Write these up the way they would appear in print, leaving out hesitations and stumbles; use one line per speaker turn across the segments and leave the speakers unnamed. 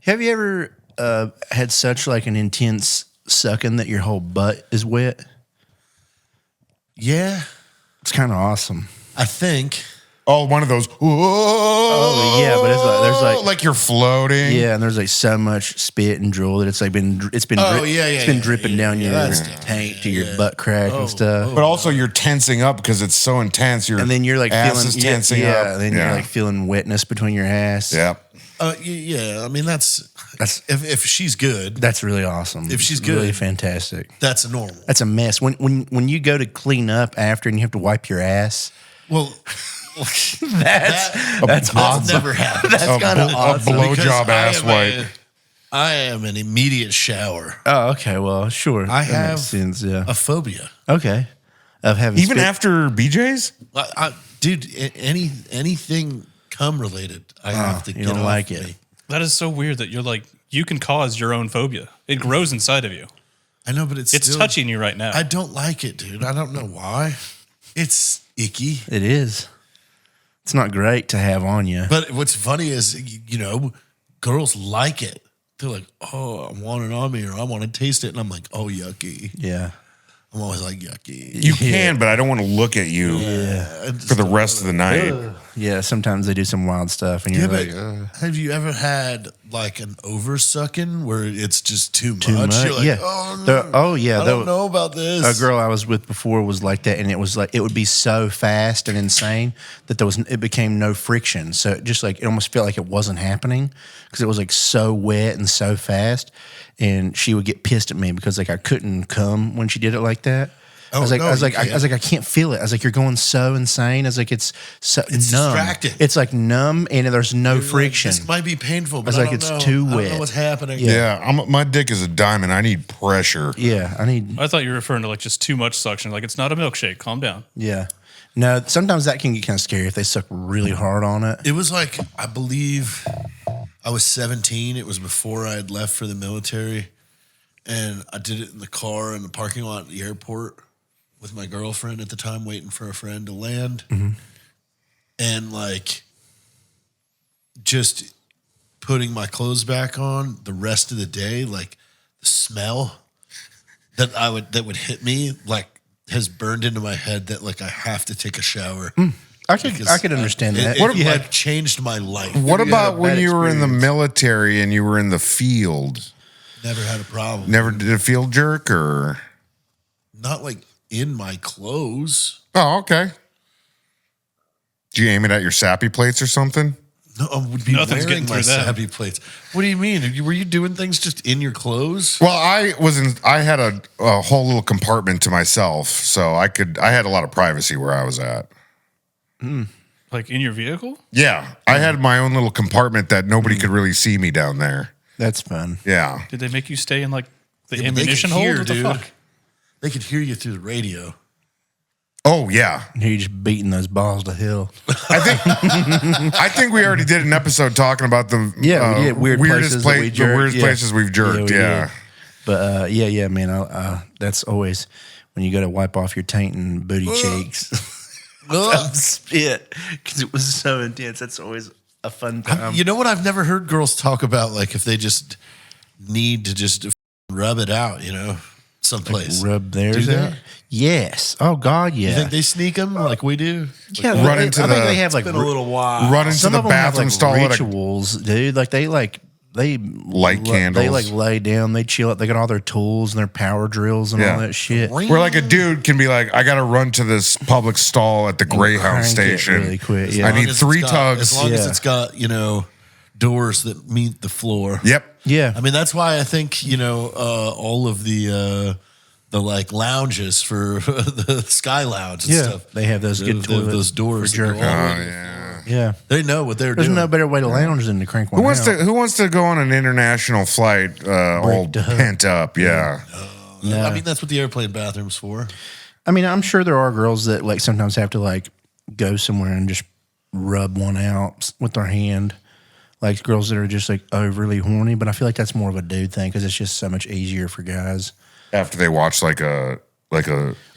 Have you ever had such like an intense sucking that your whole butt is wet?
Yeah.
It's kind of awesome.
I think.
Oh, one of those. Whoa,
Oh yeah, but it's like there's
like you're floating.
yeah, and there's like so much spit and drool that it's like been dripping down your tank to your butt crack and stuff.
But also you're tensing up because it's so intense.
And then you're like
ass
feeling
is tensing up.
and then you're like feeling wetness between your ass.
Yep.
Yeah. I mean, that's if she's good.
That's really awesome.
If she's
it's
good,
really fantastic.
That's normal.
That's a mess. When you go to clean up after and you have to wipe your ass.
Well.
That's awesome.
Never happened.
That's kind of awesome.
A blowjob ass wipe.
I am an immediate shower.
Oh, okay. Well, sure.
I
that
have
makes sense,
a phobia.
Okay. Of having
even after BJ's?
Dude, anything cum related, I have to get
don't
off
like
me.
it.
That is so weird that you're like, you can cause your own phobia. It grows inside of you.
I know, but it's still,
touching you right now.
I don't like it, dude. I don't know why. It's icky.
It is. It's not great to have on you.
But what's funny is, girls like it. They're like, oh, I want it on me, or I want to taste it. And I'm like, oh, yucky.
Yeah.
I'm always like, yucky.
You can, but I don't want to look at you for the rest of the night.
Yeah, sometimes they do some wild stuff, and you're like,
have you ever had like an over sucking where it's just too much?
much?
You're like,
Yeah.
oh, no, I don't know about this.
A girl I was with before was like that, and it was like it would be so fast and insane that it became no friction. So it almost felt like it wasn't happening because it was like so wet and so fast. And she would get pissed at me because like I couldn't come when she did it like that. I was like, I can't feel it. I was like, you're going so insane. I was like, it's numb.
Distracting.
It's like numb, and there's no friction.
This might be painful, but
I was like, it's too wet.
I don't know what's happening.
Yeah, my dick is a diamond. I need pressure.
Yeah,
I thought you were referring to like just too much suction. Like it's not a milkshake. Calm down.
Yeah. No, sometimes that can get kind of scary if they suck really hard on it.
It was like, I believe I was 17. It was before I had left for the military. And I did it in the car in the parking lot at the airport with my girlfriend at the time, waiting for a friend to land.
Mm-hmm.
And like just putting my clothes back on the rest of the day, like the smell that would hit me, like has burned into my head that like I have to take a shower.
I could understand that.
What had changed my life?
What about when you were in the military and you were in the field?
Never had a problem.
Never did a field jerk or
not like in my clothes.
Oh, okay. Do you aim it at your sappy plates or something?
No, I would be
Nothing's
wearing
getting
my
through that.
sappy plates. What do you mean? Were you doing things just in your clothes?
Well, I had a whole little compartment to myself, so I had a lot of privacy where I was at.
Like in your vehicle?
Yeah. I had my own little compartment that nobody could really see me down there.
That's fun.
Yeah.
Did they make you stay in like the
Yeah,
ammunition hold? What the fuck?
They could hear you through the radio.
Oh, yeah.
You're just beating those balls to hell.
I think we already did an episode talking about the
we did.
weirdest places we've jerked. Yeah.
But yeah, man. That's always when you go to wipe off your taint and booty cheeks. Spit because it was so intense. That's always a fun time.
You know what? I've never heard girls talk about like if they just need to just rub it out, someplace.
Like rub theirs out? Yes. Oh, God, yeah.
You think they sneak them like we do?
Yeah,
like,
I think they have like
been a little while.
Run into the bathroom stall.
Rituals, dude. Like they
light candles.
They like lay down. They chill out. They got all their tools and their power drills and all that shit.
Where like a dude can be like, I got to run to this public stall at the Greyhound station
really quick. Yeah.
I need 3 tugs.
As long as it's got doors that meet the floor.
Yep.
Yeah.
I mean, that's why I think, all of the like lounges for the Sky Lounge and stuff.
They have those good toilets.
Those doors.
For jerking. Yeah.
They know what they're
There's
doing.
no better way to lounge than to crank one out.
Who wants to go on an international flight all pent up? Yeah.
No.
I mean, that's what the airplane bathroom's for.
I mean, I'm sure there are girls that like sometimes have to like go somewhere and just rub one out with their hand. Like girls that are just like overly horny, but I feel like that's more of a dude thing because it's just so much easier for guys.
After they watch like a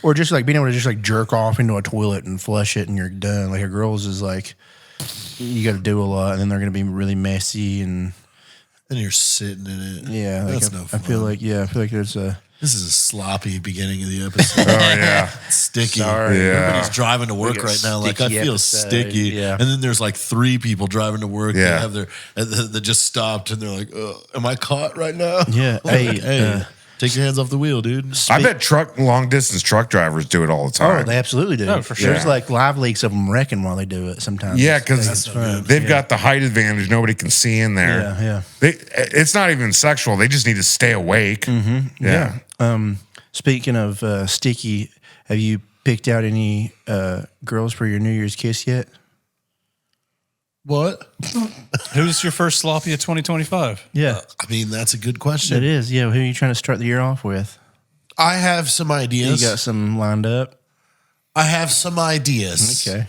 or just like being able to just like jerk off into a toilet and flush it and you're done. Like a girl's is like you got to do a lot and then they're going to be really messy and
and you're sitting in it.
Yeah,
that's
like
no
I
fun.
feel like there's a
This is a sloppy beginning of the episode.
Oh yeah.
It's sticky.
Sorry.
Yeah.
Everybody's driving to work
a
right now. Like I
sticky
feel
episode,
sticky.
yeah.
And then there's like 3 people driving to work.
Yeah.
They have that just stopped and they're like, "Am I caught right now?"
Yeah.
Like,
Hey,
take your hands off the wheel, dude.
I bet long distance truck drivers do it all the time.
Oh, they absolutely do.
Oh, for sure.
There's like live leaks of them wrecking while they do it sometimes.
Yeah,
It's
because
fun.
they've got the height advantage. Nobody can see in there.
Yeah, yeah.
It's not even sexual. They just need to stay awake. Yeah.
Speaking of sticky, have you picked out any girls for your New Year's kiss yet?
What?
Who's your first sloppy of 2025?
Yeah,
I mean, that's a good question.
it is. Yeah, who are you trying to start the year off with?
I have some
You
ideas.
got some lined up?
I have some ideas.
Okay.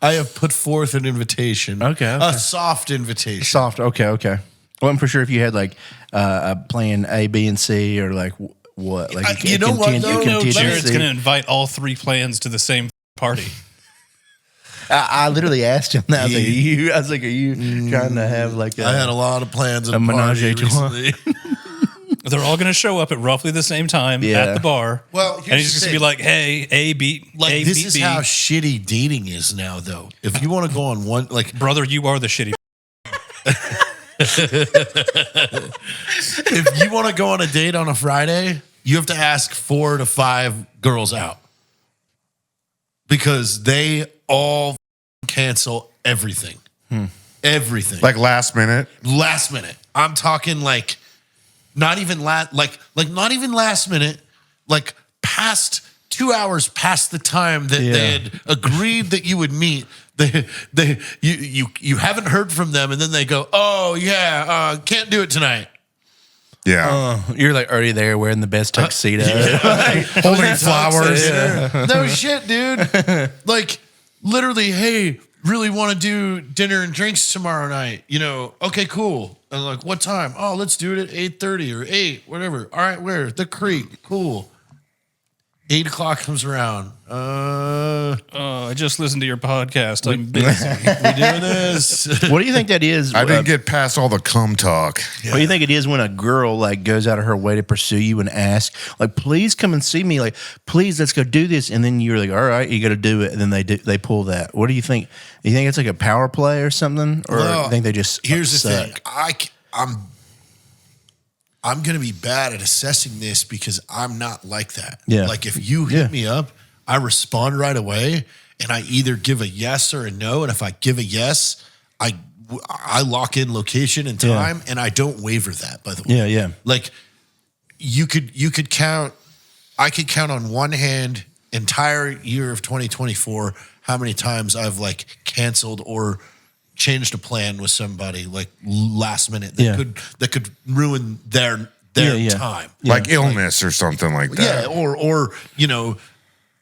I have put forth an invitation.
Okay.
A soft invitation.
Soft. Okay, okay. I wasn't for sure if you had like a plan A, B, and C, or like what? Like
You know what, though?
No, Jared's
contingency.
going to invite all 3 plans to the same party.
I literally asked him that. I was like, are you trying to have like
I had a lot of plans at
a
a
menage
party
a trois.
recently.
They're all going to show up at roughly the same time
Yeah.
at the bar.
Well,
and
here's
he's just
the
going to be
thing.
like, hey, A, B,
Like
A,
this
beat
is
B.
how shitty dating is now, though. If you want to go on one, like
Brother, you are the shitty.
if you want to go on a date on a Friday, you have to ask 4 to 5 girls out because they all cancel everything. Everything.
Like last minute.
Last minute. I'm talking like not even not even last minute, like past 2 hours past the time that they had agreed that you would meet. You haven't heard from them, and then they go, "Oh yeah, can't do it tonight."
Yeah.
You're like already there wearing the best tuxedo.
Holding flowers.
No shit, dude. Like literally, hey, really want to do dinner and drinks tomorrow night. You know, okay, cool. And like, what time? Oh, let's do it at 8:30 or 8, whatever. All right, where? The creek. Cool. 8 o'clock comes around.
I just listened to your podcast. I'm busy.
We're doing this.
What do you think that is?
I didn't get past all the cum talk.
What do you think it is when a girl like goes out of her way to pursue you and ask, like, please come and see me, like, please let's go do this, and then you're like, all right, you got to do it, and then they pull that. What do you think? You think it's like a power play or something, or
Well,
you think they just
Here's the
suck?
thing. I'm going to be bad at assessing this because I'm not like that.
Yeah.
Like if you hit me up, I respond right away and I either give a yes or a no. And if I give a yes, I lock in location and time and I don't waver that, by the way.
Yeah, yeah.
Like you could count, I could count on one hand entire year of 2024 how many times I've like canceled or changed a plan with somebody like last minute that could ruin their time.
Like illness or something like that.
Yeah, or you know,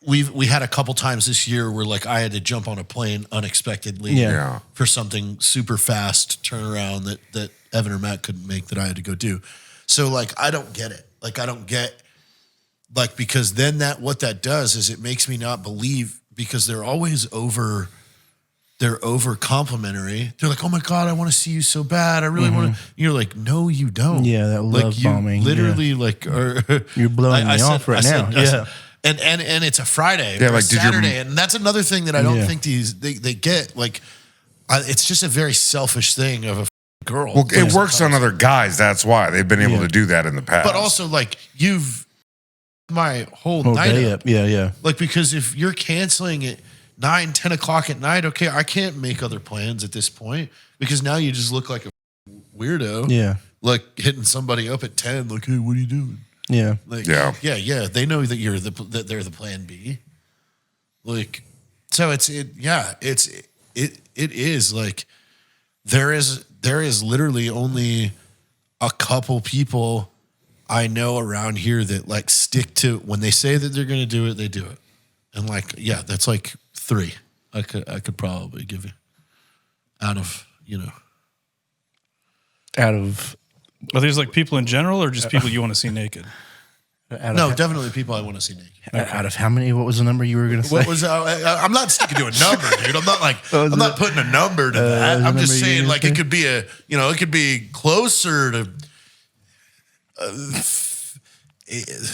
we had a couple times this year where like I had to jump on a plane unexpectedly
Yeah.
for something super fast turnaround that Evan or Matt couldn't make that I had to go do. So like I don't get it. Like I don't get like because then what that does is it makes me not believe because they're always over complimentary. They're like, "Oh my god, I want to see you so bad. I really want to." You're like, "No, you don't."
Yeah, that
like
love
you
bombing,
literally like are
You're blowing me off right now. Yeah.
And it's a Friday.
Yeah,
or
like,
a
did your-
Saturday, and that's another thing that I don't
Yeah.
think they get. Like, it's just a very selfish thing of a girl.
Well, it works on other guys. That's why they've been able to do that in the past.
but also like you've my whole
Whole
night
day
up.
up. Yeah, yeah.
Like, because if you're canceling it 9, 10 o'clock at night, okay, I can't make other plans at this point because now you just look like a weirdo.
Yeah.
Like hitting somebody up at 10, like, hey, what are you doing?
Yeah.
Like,
Yeah.
yeah. They know that that they're the plan B. Like, so it is like there is literally only a couple people I know around here that like stick to when they say that they're going to do it, they do it. And like, yeah, that's like 3. I could probably give you out of, you know.
Out of
Are these like people in general or just people you want to see naked?
No, definitely people I want to see naked.
Out of how many? What was the number you were going to say?
What was I'm not sticking to a number, dude. I'm not like I'm not putting a number to that. I'm just saying like it could be it could be closer to 80,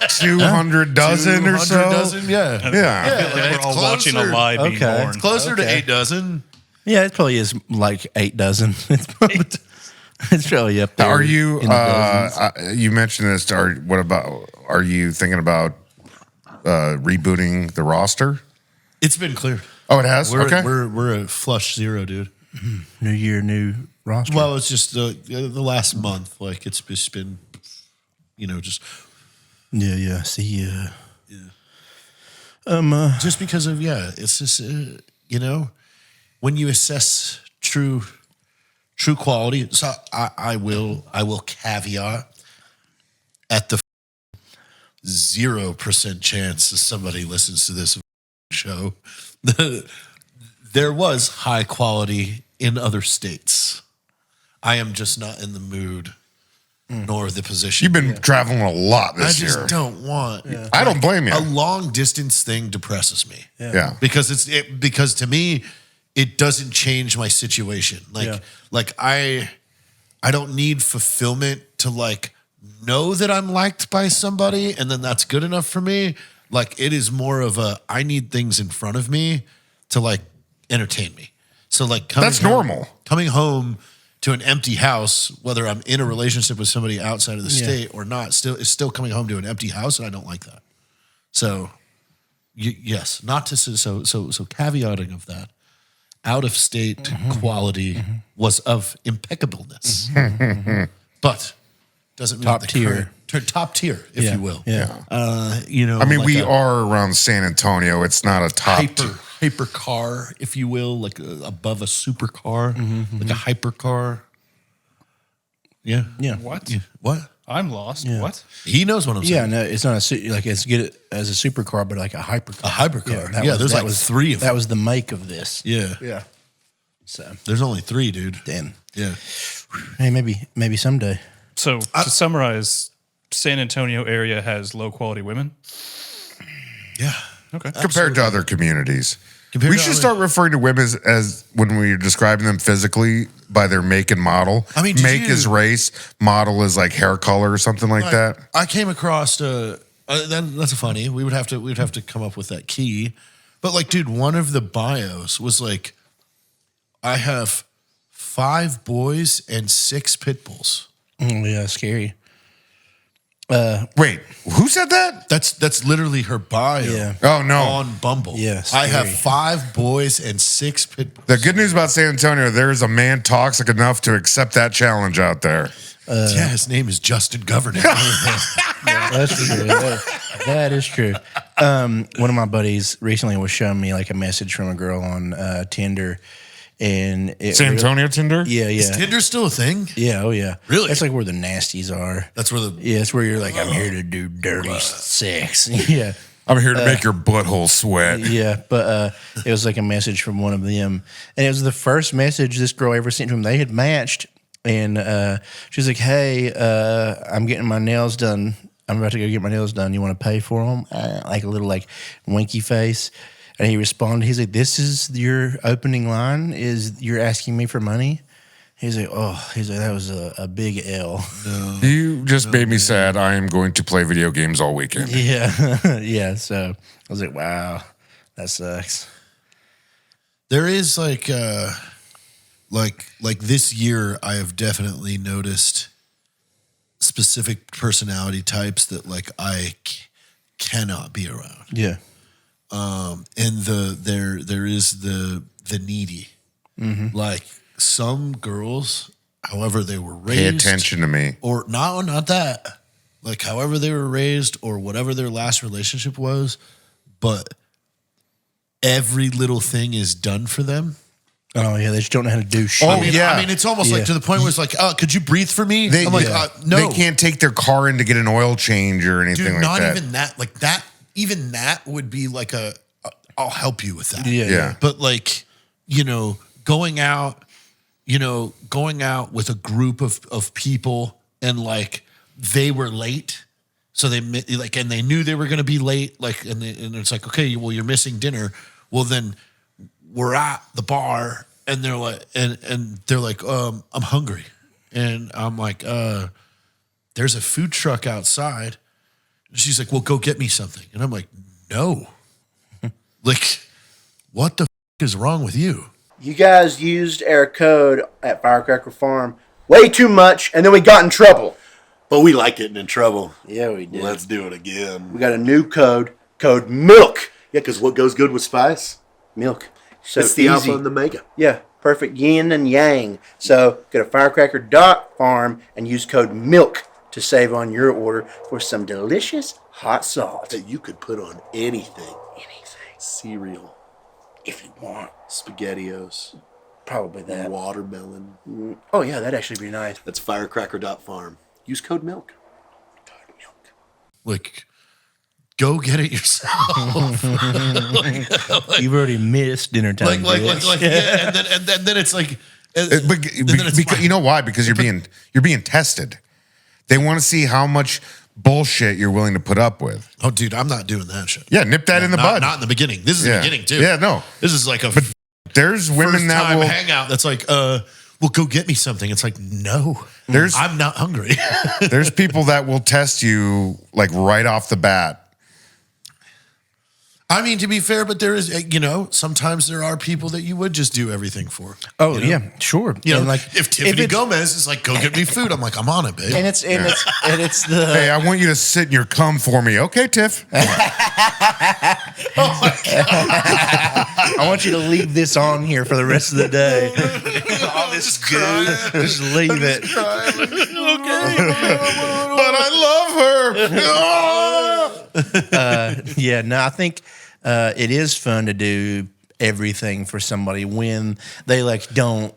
200 dozen or so.
dozen, yeah.
I feel like we're all watching a lie being born.
It's closer to 8 dozen.
Yeah, it probably is like 8 dozen. It's probably up there.
Are you?
in the dozens.
You mentioned this. Are you thinking about rebooting the roster?
It's been cleared.
Oh, it has. Okay.
We're a flush 0, dude.
New year, new roster.
Well, it's just the last month. Like it's just been, just
yeah. See,
just because of it's just when you assess true quality. So I will caveat at the 0% chance that somebody listens to this show. There was high quality in other states. I am just not in the mood nor the position.
You've been traveling a lot this year.
I just don't want.
I don't blame you.
A long distance thing depresses me.
Yeah.
Because because to me it doesn't change my situation. Like I don't need fulfillment to like know that I'm liked by somebody and then that's good enough for me. Like it is more of I need things in front of me to like entertain me. So like
that's normal.
Coming home to an empty house, whether I'm in a relationship with somebody outside of the state or not, is still coming home to an empty house, and I don't like that. So, yes, not to so caveating of that, out of state quality was of impeccableness, but doesn't mean
Top tier.
Top tier, if you will.
Yeah.
I mean, like we are around San Antonio. It's not a top
hyper car, if you will, like above a supercar, like a hyper car. Yeah.
Yeah.
What?
Yeah. What?
I'm lost.
Yeah.
What?
He knows what I'm saying.
Yeah, no, it's not like it's get it as a supercar, but like a hypercar.
A hypercar.
that
Yeah,
was-
there's
that
like
was,
3 of them.
That was the make of this.
Yeah.
Yeah. So
There's only 3, dude.
then,
Yeah.
hey, maybe someday.
So to summarize, San Antonio area has low quality women.
Yeah.
Okay.
compared to other communities.
Compared
We
to
should
other-
start referring to women as when we're describing them physically by their make and model.
I mean, did
make
you-
is race, model is like hair color or something like that.
I came across that's funny. We'd have to come up with that key. But like, dude, one of the bios was like, I have 5 boys and 6 pit bulls.
Yeah, scary.
Wait, who said that?
That's literally her bio.
Yeah.
Oh no.
On Bumble.
Yeah,
I have
scary.
5 boys and 6 pit bulls.
The good news about San Antonio, there's a man toxic enough to accept that challenge out there.
Yeah, his name is Justin Governor.
That's true. That is true. One of my buddies recently was showing me like a message from a girl on Tinder, and
San Antonio Tinder?
Yeah,
Is
yeah,
Tinder still a thing?
yeah. Oh, yeah.
Really?
That's like where the nasties are.
That's where the
Yeah, it's where you're like, I'm here to do dirty sex. Yeah.
I'm here to make your butthole sweat.
Yeah, but it was like a message from one of them, and it was the first message this girl ever sent to him. They had matched, and she was like, "Hey, I'm getting my nails done. I'm about to go get my nails done. You want to pay for them?" Like a little like winky face, and he responded. He's like, "This is your opening line? Is you're asking me for money?" He's like, that was a big L.
You just made me sad. I am going to play video games all weekend.
Yeah, yeah. So I was like, wow, that sucks.
There is like this year, I have definitely noticed specific personality types that like I cannot be around.
Yeah.
And there is the needy, like some girls, however they were raised,
Pay attention to me.
or not that, like however they were raised or whatever their last relationship was, but every little thing is done for them.
Oh yeah, they just don't know how to do shit.
Oh,
I mean,
yeah.
I mean, it's almost
Yeah.
like to the point where it's like, could you breathe for me? I'm like, no,
They can't take their car in to get an oil change or anything
dude,
like
not
that.
even that. Like that, even that would be like I'll help you with that.
Yeah.
Yeah.
But like, going out going out with a group of people and like they were late. So they knew they were going to be late. And it's like, okay, well, you're missing dinner. Well, then we're at the bar and they're like, I'm hungry. And I'm like, there's a food truck outside. And she's like, well, go get me something. And I'm like, no. Like, what the is wrong with you?
You guys used our code at Firecracker Farm way too much, and then we got in trouble.
But we like getting in trouble.
Yeah, we did.
Let's do it again.
We got a new code MILK.
Yeah, because what goes good with spice?
Milk. So
It's the alpha and the mega.
Yeah, perfect yin and yang. So go to firecracker.farm and use code MILK to save on your order for some delicious hot sauce.
That you could put on anything.
Anything.
Cereal,
If you want.
SpaghettiOs,
Probably that.
watermelon.
Oh, yeah, that'd actually be nice.
That's firecracker.farm. Use code MILK.
Code MILK.
Like, go get it yourself.
You've already missed dinner time.
Yeah. And then it's like,
Because you know why? Because you're being tested. They want to see how much bullshit you're willing to put up with.
oh, dude, I'm not doing that shit.
Yeah, nip that in the bud.
Not in the beginning. This is the beginning too.
Yeah, no.
This is like a
There's women
first
that
time
will.
hangout. That's like, well, go get me something. It's like, no, I'm not hungry.
There's people that will test you like right off the bat.
I mean, to be fair, but there is, sometimes there are people that you would just do everything for.
Oh yeah, sure.
And
And
like, if Tiffany
it's-
Gomez is like, go get me food, I'm like, I'm on it, babe.
and it's the
Hey, I want you to sit in your cum for me. Okay, Tiff.
I want you to leave this on here for the rest of the day. All this goo, just leave it.
But I love her.
Yeah, no, I think it is fun to do everything for somebody when they like don't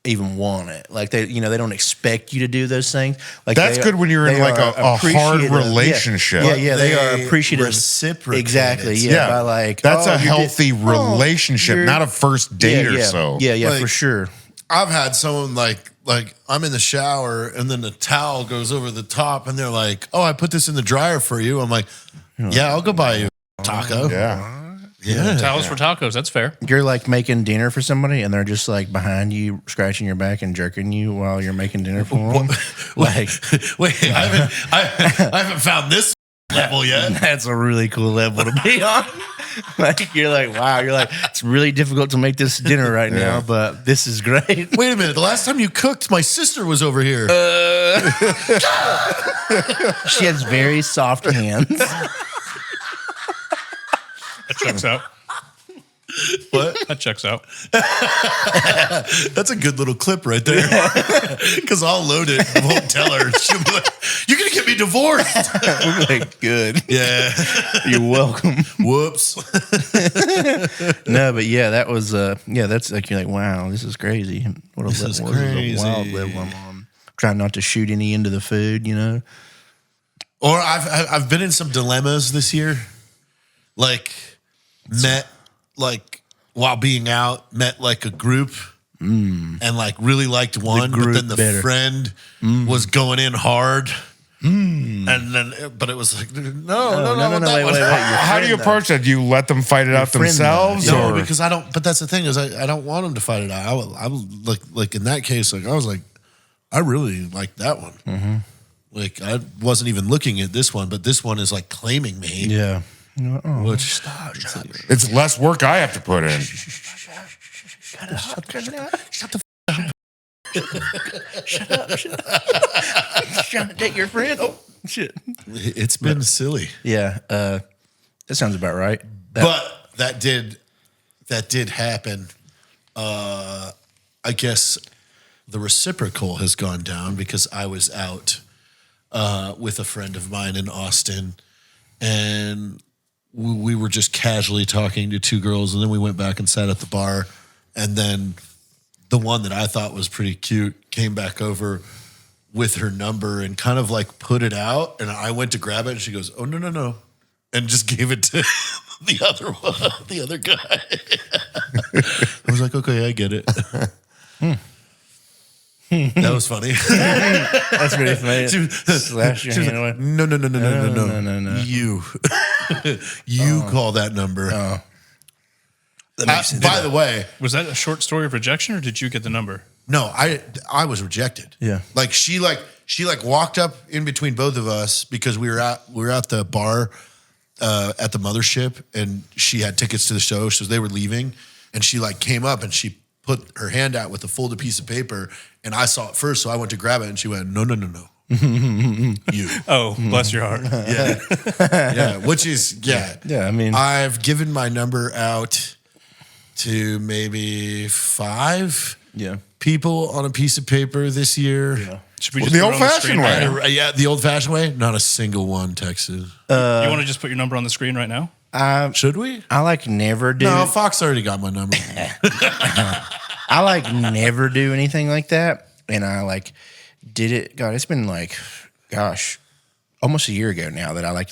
even want it. Like they don't expect you to do those things. Like
That's good when you're in
they
like
are
a hard
appreciative.
relationship.
Yeah, they are
They
appreciative.
reciprocate
Exactly.
it.
Yeah, by like
that's
oh,
a
you did-
healthy relationship,
you're-
not a first date or so.
Yeah,
Like-
for sure.
I've had someone like I'm in the shower and then the towel goes over the top and they're like, oh, I put this in the dryer for you. I'm like, yeah, I'll go buy you a taco.
Yeah.
Yeah.
Towels for tacos. That's fair.
You're like making dinner for somebody, and they're just like behind you, scratching your back and jerking you while you're making dinner for them. Like
Wait, I haven't found this level yet.
that's a really cool level to be on. Like you're like, wow, you're like, it's really difficult to make this dinner right now, but this is great.
Wait a minute. The last time you cooked, my sister was over here.
She has very soft hands.
That checks out.
What?
That checks out.
That's a good little clip right there. Because I'll load it and won't tell her. She'll be like, you're going to get me divorced.
We're like, good.
Yeah.
You're welcome.
Whoops.
No, but yeah, that was that's like you're like, wow, this is crazy. What a,
This is
a wild
crazy.
level I'm on. Trying not to shoot any into the food,
Or I've been in some dilemmas this year. Like, while being out, met like a group and like really liked one, but
group
then the
better.
friend was going in hard. And then, but it was like, no,
wait.
How do you approach that? Do you let them fight it out
friend,
themselves?
No,
or?
because I don't. But that's the thing is, I don't want them to fight it out. I like in that case, like I was like, I really like that one.
Mm-hmm.
Like I wasn't even looking at this one, but this one is like claiming me.
Yeah.
Which
It's less work I have to put in.
Trying to date your friend. Oh shit.
it's been silly,
Yeah. That sounds about right.
but that did happen. I guess the reciprocal has gone down because I was out with a friend of mine in Austin, and we were just casually talking to two girls, and then we went back and sat at the bar, and then the one that I thought was pretty cute came back over with her number and kind of like put it out, and I went to grab it, and she goes, "Oh no," and just gave it to the other one, the other guy. I was like, "Okay, I get it." That was funny.
That's really funny. Slash your
She was
hand away.
like, no. You call that number. By the way,
Was that a short story of rejection, or did you get the number?
no, I was rejected.
Yeah.
Like she walked up in between both of us because we were at the bar at the mothership, and she had tickets to the show, so they were leaving, and she like came up and she put her hand out with a folded piece of paper, and I saw it first, so I went to grab it, and she went, no. You.
Oh, bless your heart.
Yeah. Which is,
Yeah, I mean,
I've given my number out to maybe 5 people on a piece of paper this year.
Yeah.
Should we
Well,
just
the
put it on
old-fashioned
screen
way.
right now?
Yeah, the old-fashioned way. Not a single one texted.
You want to just put your number on the screen right now?
Should we?
I like never do.
No, Fox already got my number.
I like never do anything like that, and I like did it. God, it's been like, gosh, almost a year ago now that I like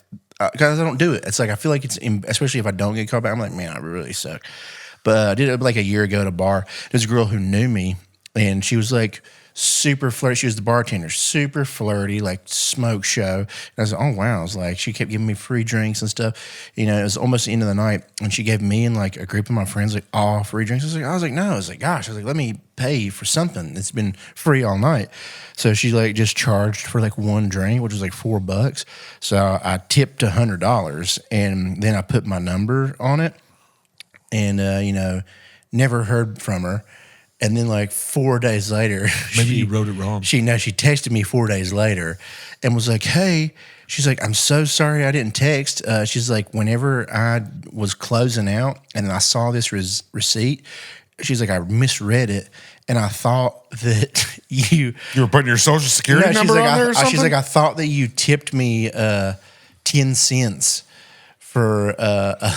because I don't do it. It's like I feel like especially if I don't get called back, I'm like, man, I really suck. But I did it like a year ago at a bar. There's a girl who knew me, and she was like super flirty. She was the bartender, super flirty, like smoke show. And I was like, oh wow. I was like, she kept giving me free drinks and stuff. You know, it was almost the end of the night, and she gave me and like a group of my friends like all free drinks. I was like, no. I was like, gosh. I was like, let me pay you for something that's been free all night. So she like just charged for like one drink, which was like $4. So I tipped $100, and then I put my number on it, and you know, never heard from her. And then like 4 days later,
Maybe you wrote it wrong.
She texted me 4 days later and was like, hey, she's like, I'm so sorry I didn't text. She's like, whenever I was closing out and I saw this receipt, she's like, I misread it. And I thought that you
were putting your social security number
like,
on there or something?
She's like, I thought that you tipped me 10 cents for a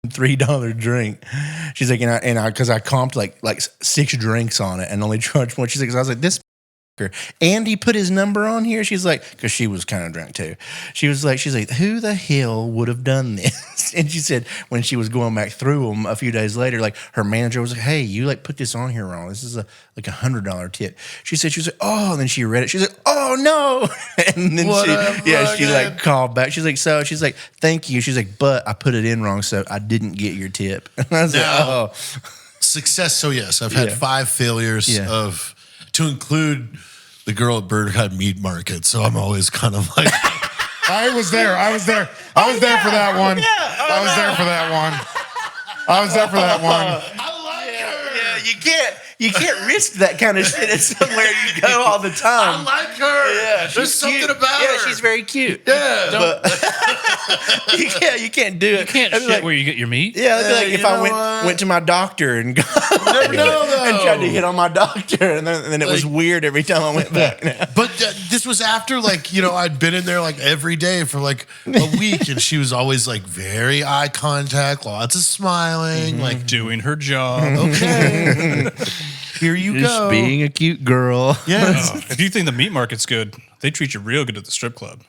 $3 drink. She's like, and I because I comped like 6 drinks on it and only charged one. She's like, I was like, this and he put his number on here. She's like, because she was kind of drunk too. She's like, who the hell would have done this? And she said when she was going back through them a few days later, like her manager was like, hey, you like put this on here wrong. This is like $100 tip. She was like, oh, and then she read it. She's like, oh no. And then she like called back. She's like, thank you. She's like, but I put it in wrong, so I didn't get your tip. And I was like, oh.
Success. So yes, I've had 5 failures to include the girl at Bird Hut Meat Market. So I'm always kind of like,
I was there for that one. I was there for that one.
I like her.
Yeah, you can't risk that kind of shit at somewhere you go all the time.
I like her.
Yeah,
There's something
cute.
about her.
Yeah, she's very cute.
Yeah.
But you can't do it.
You can't shit where you get your meat.
Yeah, it'd be like
you
if I
know
went to my doctor and and tried to hit on my doctor, and then it was weird every time I went back.
But this was after, like, you know, I'd been in there like every day for like a week, and she was always like very eye contact, lots of smiling, like
Doing her job.
okay, here you
Just
go.
being a cute girl.
Yes.
Oh, if you think the meat market's good, they treat you real good at the strip club.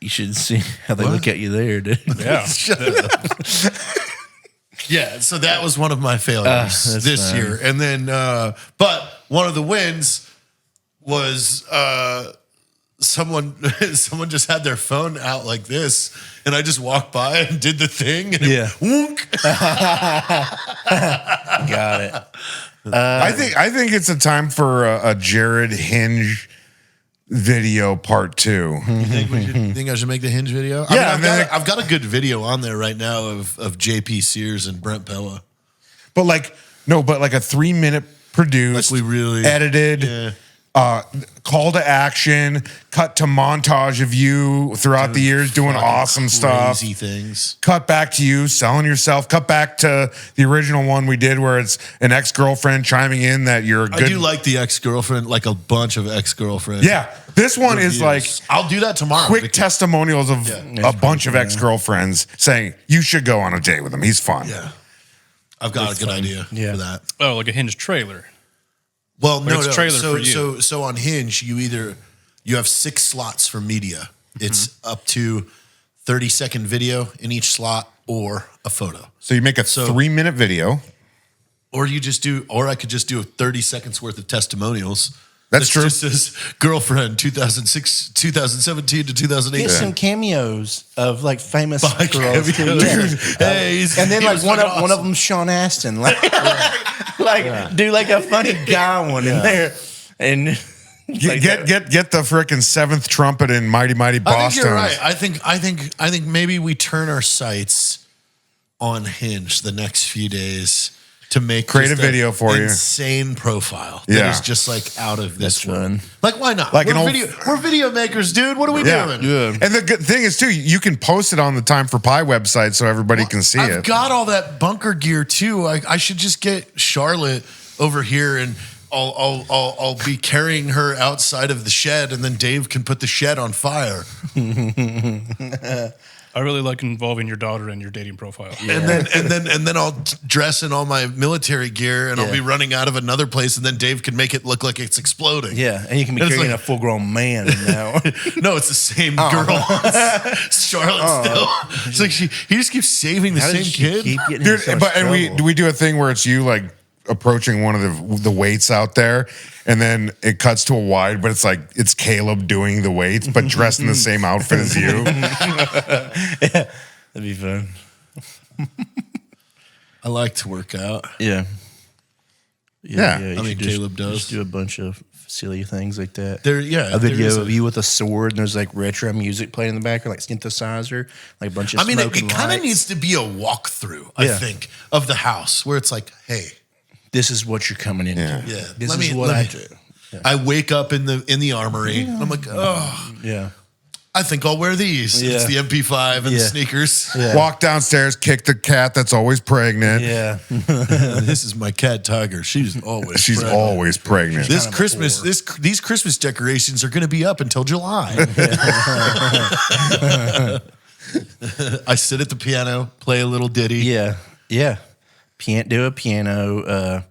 You should see how they look at you there, dude.
Yeah.
Yeah, so that was one of my failures this
fine.
year. And then, but one of the wins was someone just had their phone out like this, and I just walked by and did the thing, and it wonk.
Got it.
I think it's a time for a Jared Hinge video part 2.
You think I should make the Hinge video?
Yeah,
I mean, I've got a good video on there right now of JP Sears and Brent Pella.
But like a 3-minute produced,
Like we really
edited, call to action, cut to montage of you throughout the years doing awesome stuff.
Crazy things.
Cut back to you selling yourself. Cut back to the original one we did where it's an ex-girlfriend chiming in that you're a good.
I do like the ex-girlfriend, like a bunch of ex-girlfriends.
Yeah, this one is like
I'll do that tomorrow.
quick testimonials of a bunch of ex-girlfriends saying you should go on a date with him. He's fun.
Yeah, I've got a good idea for that.
Oh, like a Hinge trailer.
Well, no,
it's trailer for you.
So on Hinge, you have 6 slots for media. It's up to 30-second video in each slot or a photo.
So you make a 3-minute video.
Or I could just do 30 seconds worth of testimonials.
That's true.
Just says girlfriend 2017 to 2018.
Get some cameos of like famous girls. Too.
Cameos.
Yeah.
Hey,
and then
he
like
was
one
fucking
of them, Sean Astin, like do like a funny guy one in there, and
Get the frickin' seventh trumpet in Mighty Mighty Boston.
I think you're right. I think maybe we turn our sights on Hinge the next few days to create
a video for you.
Insane profile that is just like out of this world. Like, why not?
Like
we're video makers, dude. What are we doing?
Yeah.
And the good thing is too, you can post it on the Time for Pie website so everybody can see
I've
it.
got all that bunker gear too. I should just get Charlotte over here and I'll be carrying her outside of the shed, and then Dave can put the shed on fire.
I really like involving your daughter in your dating profile.
Yeah. And then I'll dress in all my military gear, and I'll be running out of another place, and then Dave can make it look like it's exploding.
Yeah, and you can be carrying a full-grown man now.
No, it's the same girl. Charlotte still. It's like he just keeps saving the same kid.
Dude, we do a thing where it's you like approaching one of the weights out there, and then it cuts to a wide, but it's like it's Caleb doing the weights, but dressed in the same outfit as you.
Yeah, that'd be fun.
I like to work out.
Yeah.
I mean, Caleb does.
Just do a bunch of silly things like that.
A
video of you with a sword, and there's like retro music playing in the background, like synthesizer, like a bunch of.
I mean, it kind
lights.
of needs to be a walkthrough. I think of the house where it's like, hey,
this is what you're coming into.
Yeah.
This is what I do. Yeah.
I wake up in the armory. Yeah. I'm like, oh,
yeah.
I think I'll wear these.
Yeah.
It's the MP5 and the sneakers.
Yeah. Walk downstairs, kick the cat that's always pregnant.
Yeah.
This is my cat Tiger. She's always pregnant. This Christmas, these Christmas decorations are going to be up until July. I sit at the piano, play a little ditty.
Yeah. Yeah. Do a piano.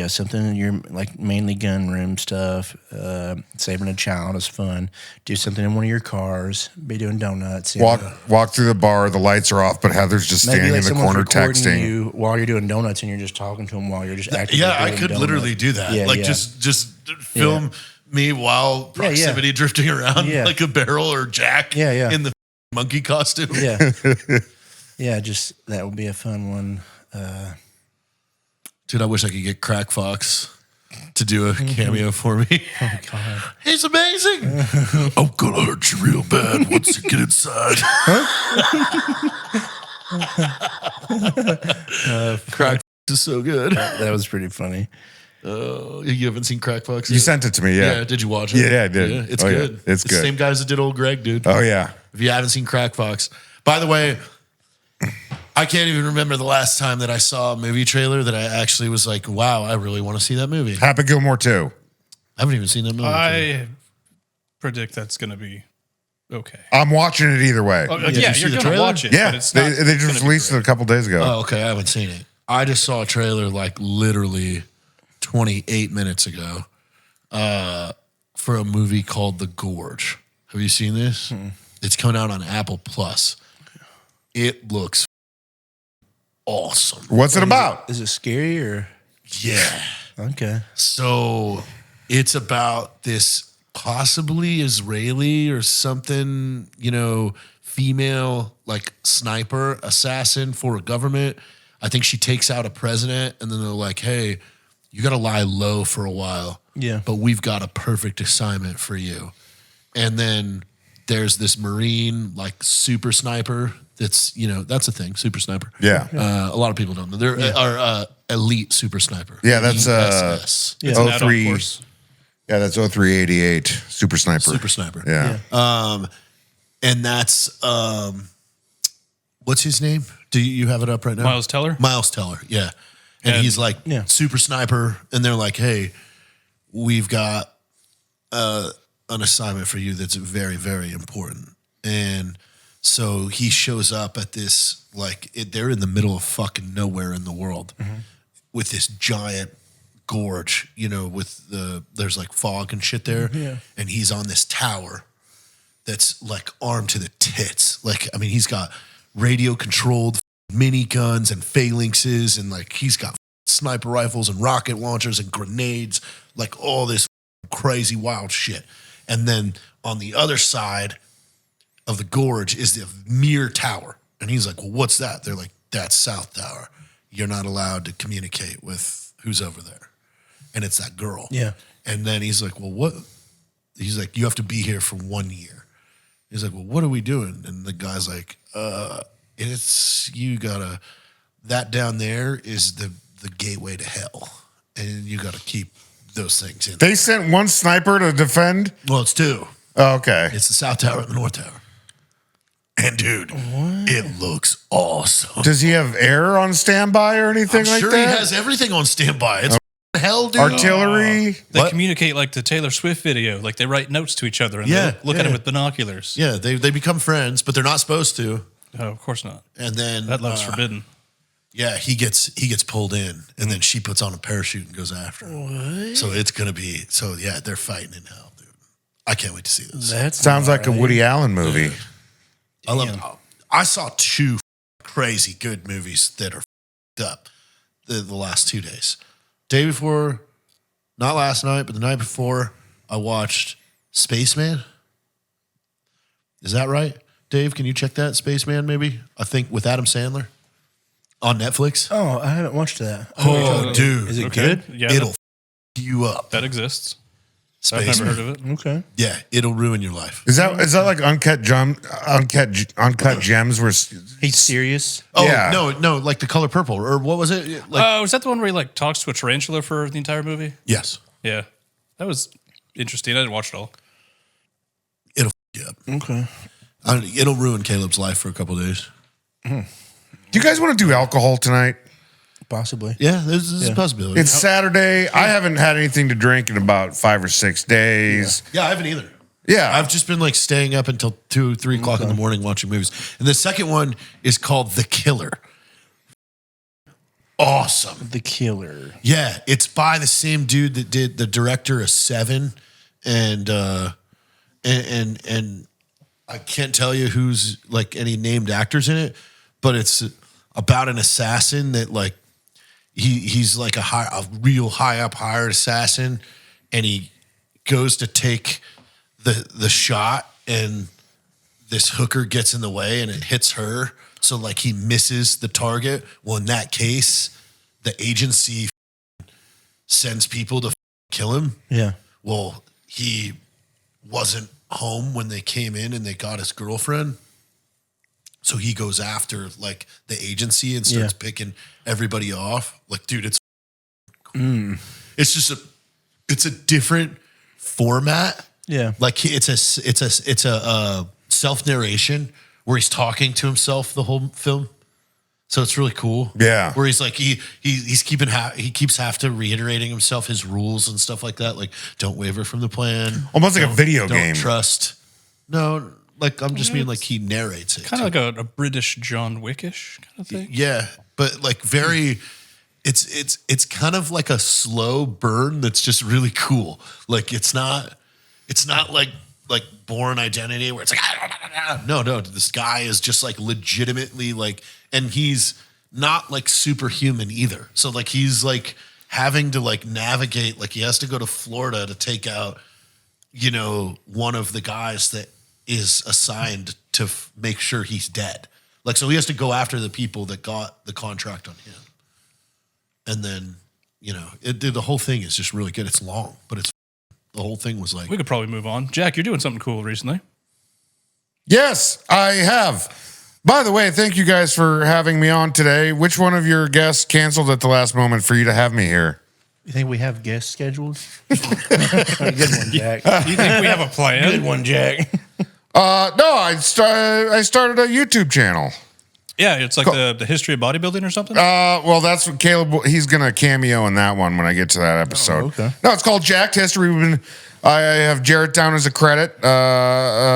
Something in your like mainly gun room stuff. Saving a child is fun. Do something in one of your cars. Be doing donuts.
Walk through the bar. The lights are off, but Heather's just standing in the corner texting
you while you're doing donuts, and you're just talking to him while you're just acting.
Yeah, I could literally do that.
Yeah,
just film me while proximity drifting around like a barrel or Jack in the monkey costume.
Yeah. Yeah, just that would be a fun one.
Dude, I wish I could get Crack Fox to do a cameo for me.
Oh, God.
He's amazing. I'm going to hurt you real bad once you get inside. Crack Fox is so good.
That was pretty funny.
You haven't seen Crack Fox yet?
You sent it to me, yeah.
Did you watch it?
Yeah, I did.
Yeah, it's good.
Yeah. It's good.
The same guys that did Old Greg, dude.
Oh, yeah.
If you haven't seen Crack Fox. By the way, I can't even remember the last time that I saw a movie trailer that I actually was like, wow, I really want to see that movie.
Happy Gilmore 2.
I haven't even seen that movie.
I predict that's going to be okay.
I'm watching it either way.
Oh, yeah, you're going to watch it.
Yeah,
but it's not
they just released it a couple days ago.
Oh, okay. I haven't seen it. I just saw a trailer like literally 28 minutes ago for a movie called The Gorge. Have you seen this? It's coming out on Apple Plus. It looks awesome.
What's it about?
Is it scary or?
Yeah.
Okay.
So it's about this possibly Israeli or something, female like sniper assassin for a government. I think she takes out a president, and then they're like, hey, you got to lie low for a while.
Yeah.
But we've got a perfect assignment for you. And then there's this Marine like super sniper. That's that's a thing, super sniper.
Yeah.
A lot of people don't know. There are elite super sniper.
Yeah, that's
ESS.
It's an add-on
03.
course.
Yeah, that's 0388 Super Sniper.
Super sniper.
Yeah.
And that's what's his name? Do you have it up right now?
Miles Teller?
Miles Teller, yeah. And he's like super sniper, and they're like, hey, we've got an assignment for you that's very, very important. And so he shows up at this, they're in the middle of fucking nowhere in the world with this giant gorge, with there's like fog and shit there. Yeah. And he's on this tower that's like armed to the tits. He's got radio controlled mini guns and phalanxes, and like he's got sniper rifles and rocket launchers and grenades, like all this crazy wild shit. And then on the other side of the gorge is the Mir Tower. And he's like, well, what's that? They're like, that's South Tower. You're not allowed to communicate with who's over there. And it's that girl.
Yeah.
And then he's like, well, what? He's like, you have to be here for 1 year. He's like, well, what are we doing? And the guy's like, that down there is the gateway to hell. And you got to keep those things in.
They sent one sniper to defend?
Well, it's two.
Oh, okay.
It's the South Tower and the North Tower. And dude, it looks awesome.
Does he have air on standby or anything
I'm
like
sure
that?
he has everything on standby. It's hell, dude.
Artillery?
They communicate like the Taylor Swift video. Like they write notes to each other and
Yeah,
they look at
yeah.
it with binoculars.
Yeah, they become friends, but they're not supposed to.
Oh, of course not.
And then
That love's forbidden.
yeah, he gets pulled in, and then she puts on a parachute and goes after him. What? So it's gonna be they're fighting in hell, dude. I can't wait to see this.
That
Sounds like a Woody Allen movie.
I love it. I saw two crazy good movies that are up the last 2 days. Day before, not last night, but the night before, I watched Spaceman. Is that right? Dave, can you check that? Spaceman, maybe? I think with Adam Sandler on Netflix.
Oh, I haven't watched that.
Oh, dude.
Is it
Okay.
good?
Yeah,
It'll f you up.
that exists. I've
Spaceman.
never heard of it.
Okay.
Yeah, it'll ruin your life.
Is that like uncut gems where
He's serious.
Oh,
Yeah.
no, like The Color Purple. Or what was it? Like,
Oh, is that the one where he like talks to a tarantula for the entire movie?
yes.
Yeah. That was interesting. I didn't watch it all.
It'll f you up.
Okay.
It'll ruin Caleb's life for a couple of days.
do you guys want to do alcohol tonight?
Possibly.
Yeah, this is a possibility.
It's Saturday. I haven't had anything to drink in about 5 or 6 days.
Yeah, I haven't either.
Yeah.
I've just been like staying up until 2, 3 o'clock in the morning watching movies. And the second one is called The Killer. Awesome.
The Killer.
Yeah, it's by the same dude that did the director of Seven, and I can't tell you who's like any named actors in it, but it's about an assassin that like he's like a real high up hired assassin, and he goes to take the shot, and this hooker gets in the way and it hits her. So like he misses the target. Well, in that case, the agency sends people to kill him.
Yeah.
Well, he wasn't home when they came in and they got his girlfriend. So he goes after like the agency and starts picking everybody off. Like, dude, it's it's just it's a different format.
Yeah.
Like it's a self narration where he's talking to himself the whole film. So it's really cool.
Yeah.
Where he's like he keeps have to reiterating himself his rules and stuff like that. Like, don't waver from the plan.
Almost like a video
Don't
game.
trust. No, like I'm just mean like he narrates it.
Kind of like a British John Wickish kind of thing.
Yeah, but like very, it's kind of like a slow burn that's just really cool. Like it's not like Born Identity where it's like no, this guy is just like legitimately like, and he's not like superhuman either. So like he's like having to like navigate, like he has to go to Florida to take out, one of the guys that is assigned to make sure he's dead. Like, so he has to go after the people that got the contract on him. And then, the whole thing is just really good. It's long, but the whole thing was like,
We could probably move on. Jack, you're doing something cool recently.
Yes, I have. By the way, thank you guys for having me on today. Which one of your guests canceled at the last moment for you to have me here?
You think we have guest scheduled? Good one, Jack.
You think we have a plan?
Good one, Jack.
No, I started a YouTube channel.
Yeah, it's like the history of bodybuilding or something.
Well, that's what Caleb. He's gonna cameo in that one when I get to that episode.
okay.
No, it's called Jacked History. We've been I have Jarrett down as a credit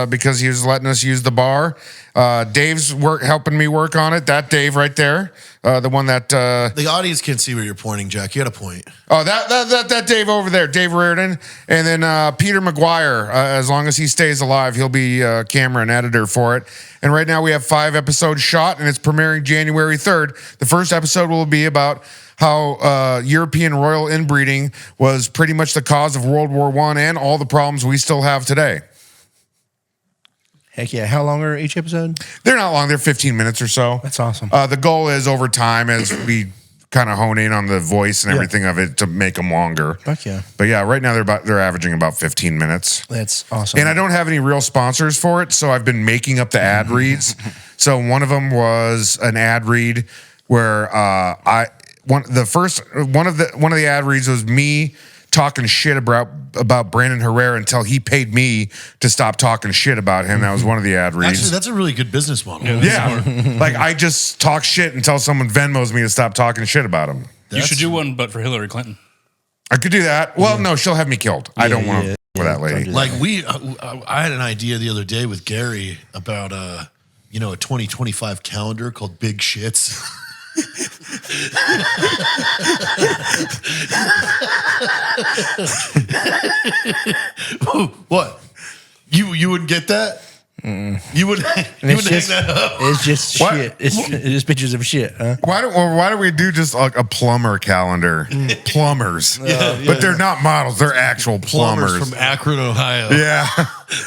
because he was letting us use the bar. Dave's helping me work on it. That Dave right there, the one that
The audience can't see where you're pointing, Jack. You got a point.
oh that Dave over there, Dave Reardon, and then Peter McGuire. As long as he stays alive, he'll be camera and editor for it. And right now we have 5 episodes shot, and it's premiering January 3rd. The first episode will be about how European royal inbreeding was pretty much the cause of World War I and all the problems we still have today.
Heck yeah. How long are each episode?
They're not long. They're 15 minutes or so.
That's awesome.
The goal is over time as we kind of hone in on the voice and everything of it to make them longer.
Fuck yeah.
But yeah, right now they're averaging about 15 minutes.
That's awesome.
And I don't have any real sponsors for it, so I've been making up the ad reads. So one of them was an ad read where one of the ad reads was me talking shit about Brandon Herrera until he paid me to stop talking shit about him. That was one of the ad reads.
Actually, that's a really good business model.
Yeah. Like I just talk shit until someone Venmos me to stop talking shit about him.
You should do one, but for Hillary Clinton.
I could do that. Well, no, she'll have me killed. I don't want to with that lady.
Like I had an idea the other day with Gary about a 2025 calendar called Big Shits. What? You wouldn't get that? You would hang that up.
It's just
What?
shit. It's just pictures of shit, huh?
Why don't we do just like a plumber calendar? Plumbers. But they're not models, they're actual plumbers.
From Akron, Ohio.
Yeah.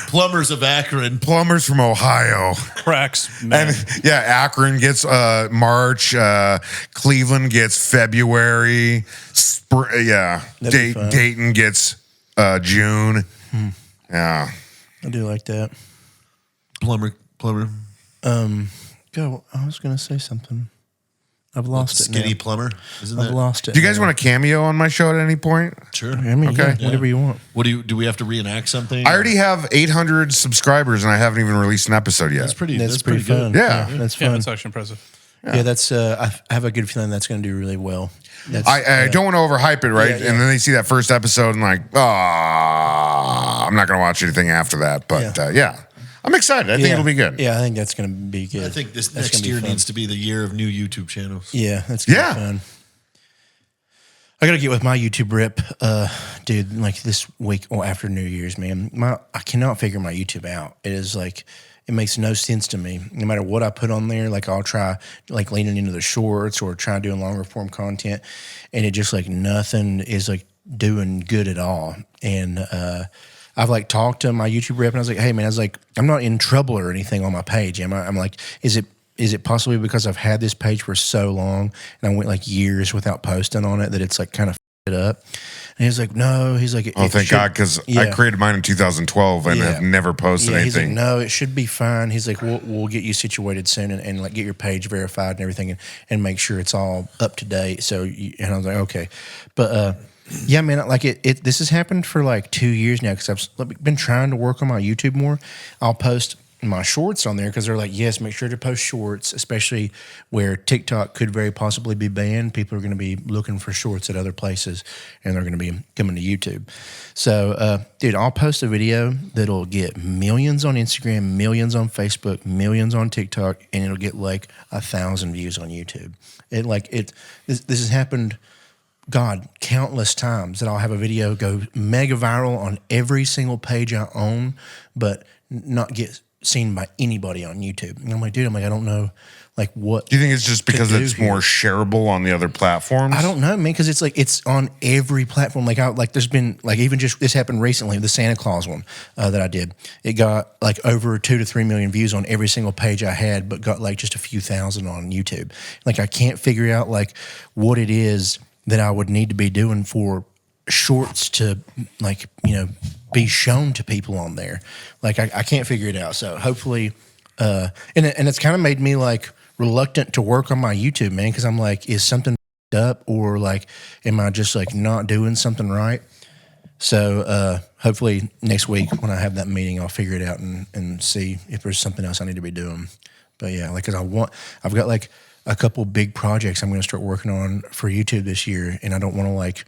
Plumbers of Akron.
Plumbers from Ohio.
Cracks, man.
And yeah, Akron gets March, Cleveland gets February,
That'd be fun.
Dayton gets June. Yeah.
I do like that.
Plumber.
Go. I was gonna say something. I've lost it.
Skinny
Now.
plumber. Isn't
I've
that?
lost it.
Do you guys want a cameo on my show at any point?
Sure.
I mean,
Okay.
yeah, whatever you want.
What do we have to reenact something?
I already have 800 subscribers and I haven't even released an episode yet.
That's pretty.
That's pretty fun.
good.
Yeah.
That's
Yeah,
fun.
that's actually impressive.
Yeah, that's. I have a good feeling that's going to do really well. That's,
I don't want to overhype it, right?
Yeah, yeah.
And then they see that first episode and like, I'm not going to watch anything after that. But yeah, I'm excited. I think it'll be good.
Yeah, I think that's going to be good.
I think this
That's
next
gonna be
year
fun.
needs to be the year of new YouTube channels.
Yeah, that's gonna
Yeah.
be fun. I gotta get with my YouTube rep, dude. Like this week or after New Year's, man. I cannot figure my YouTube out. It is like it makes no sense to me. No matter what I put on there, like I'll try like leaning into the shorts or try doing longer form content, and it just like nothing is like doing good at all. And I've like talked to my YouTube rep, and I was like, hey man, I was like, I'm not in trouble or anything on my page, am I? I'm like, is it possibly because I've had this page for so long and I went like years without posting on it that it's like kind of it up? And he's like, no. He's like,
Oh, thank God, because I created mine in 2012 and have never posted
He's like,
anything.
no, it should be fine. He's like, we'll get you situated soon and like get your page verified and everything and make sure it's all up to date. So, and I was like, okay. But yeah, man, like this has happened for like 2 years now because I've been trying to work on my YouTube more. I'll post my shorts on there because they're like, yes, make sure to post shorts, especially where TikTok could very possibly be banned. People are going to be looking for shorts at other places and they're going to be coming to YouTube. So, dude, I'll post a video that'll get millions on Instagram, millions on Facebook, millions on TikTok, and it'll get like 1,000 views on YouTube. This has happened, God, countless times that I'll have a video go mega viral on every single page I own, but not get seen by anybody on YouTube. And I'm like, dude, I don't know, like what.
Do you think it's just because it's more shareable on the other platforms?
I don't know, man, because it's like it's on every platform. Like there's been like even just this happened recently, the Santa Claus one that I did. It got like over 2 to 3 million views on every single page I had, but got like just a few thousand on YouTube. Like I can't figure out like what it is that I would need to be doing for shorts to like, be shown to people on there. Like I can't figure it out. So hopefully, and it's kind of made me like reluctant to work on my YouTube, man. Cause I'm like, is something up or like, am I just like not doing something right? So hopefully next week when I have that meeting, I'll figure it out and see if there's something else I need to be doing. But yeah, like, cause I've got like a couple big projects I'm going to start working on for YouTube this year. And I don't want to like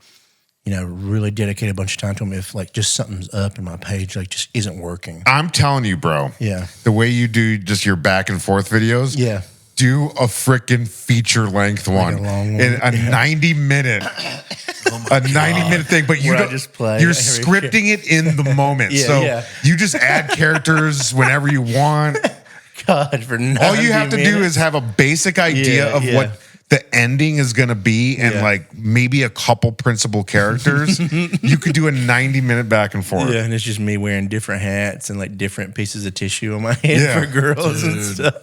really dedicate a bunch of time to them if like just something's up in my page, like just isn't working.
I'm telling you, bro.
Yeah.
The way you do just your back and forth videos.
Yeah.
Do a freaking feature length one,
a long one.
in a 90-minute, a 90-minute thing. But you
Where I
don't,
just play
you're
every
scripting it in the moment.
Yeah,
So
yeah.
you just add characters whenever you want.
God, for 90
All you have to do
minutes?
is have a basic idea
Yeah,
of
yeah.
what the ending is going to be and
Yeah.
like maybe a couple principal characters. You could do a 90-minute back and forth.
Yeah, and it's just me wearing different hats and like different pieces of tissue on my head
Yeah.
for girls and stuff.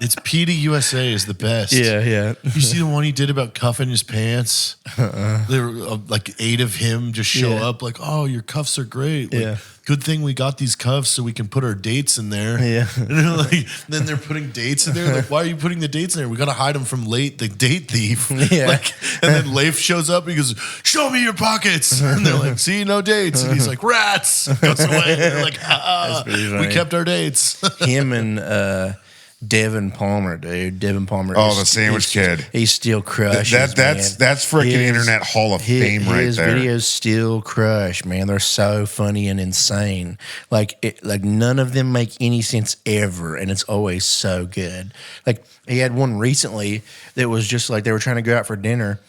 It's Petey USA is the best.
Yeah.
You see the one he did about cuffing his pants? There were like 8 of him just show
Yeah.
up like, oh, your cuffs are great. Like,
Yeah.
Good thing we got these cuffs so we can put our dates in there.
Yeah.
And they're like, then they're putting dates in there. Like, why are you putting the dates in there? We got to hide them from the date thief.
Yeah.
Like, and then Leif shows up and he goes, show me your pockets. And they're like, see, no dates. And he's like, rats. Goes away. And they're like,
pretty
we
funny.
kept our dates.
Him and Devin Palmer, dude. Devin Palmer.
Oh, the sandwich kid.
He still crushes.
That's
man.
freaking
His-
Internet Hall of Fame right
his
there.
videos still crush, man. They're so funny and insane. Like none of them make any sense ever, and it's always so good. Like he had one recently that was just like they were trying to go out for dinner,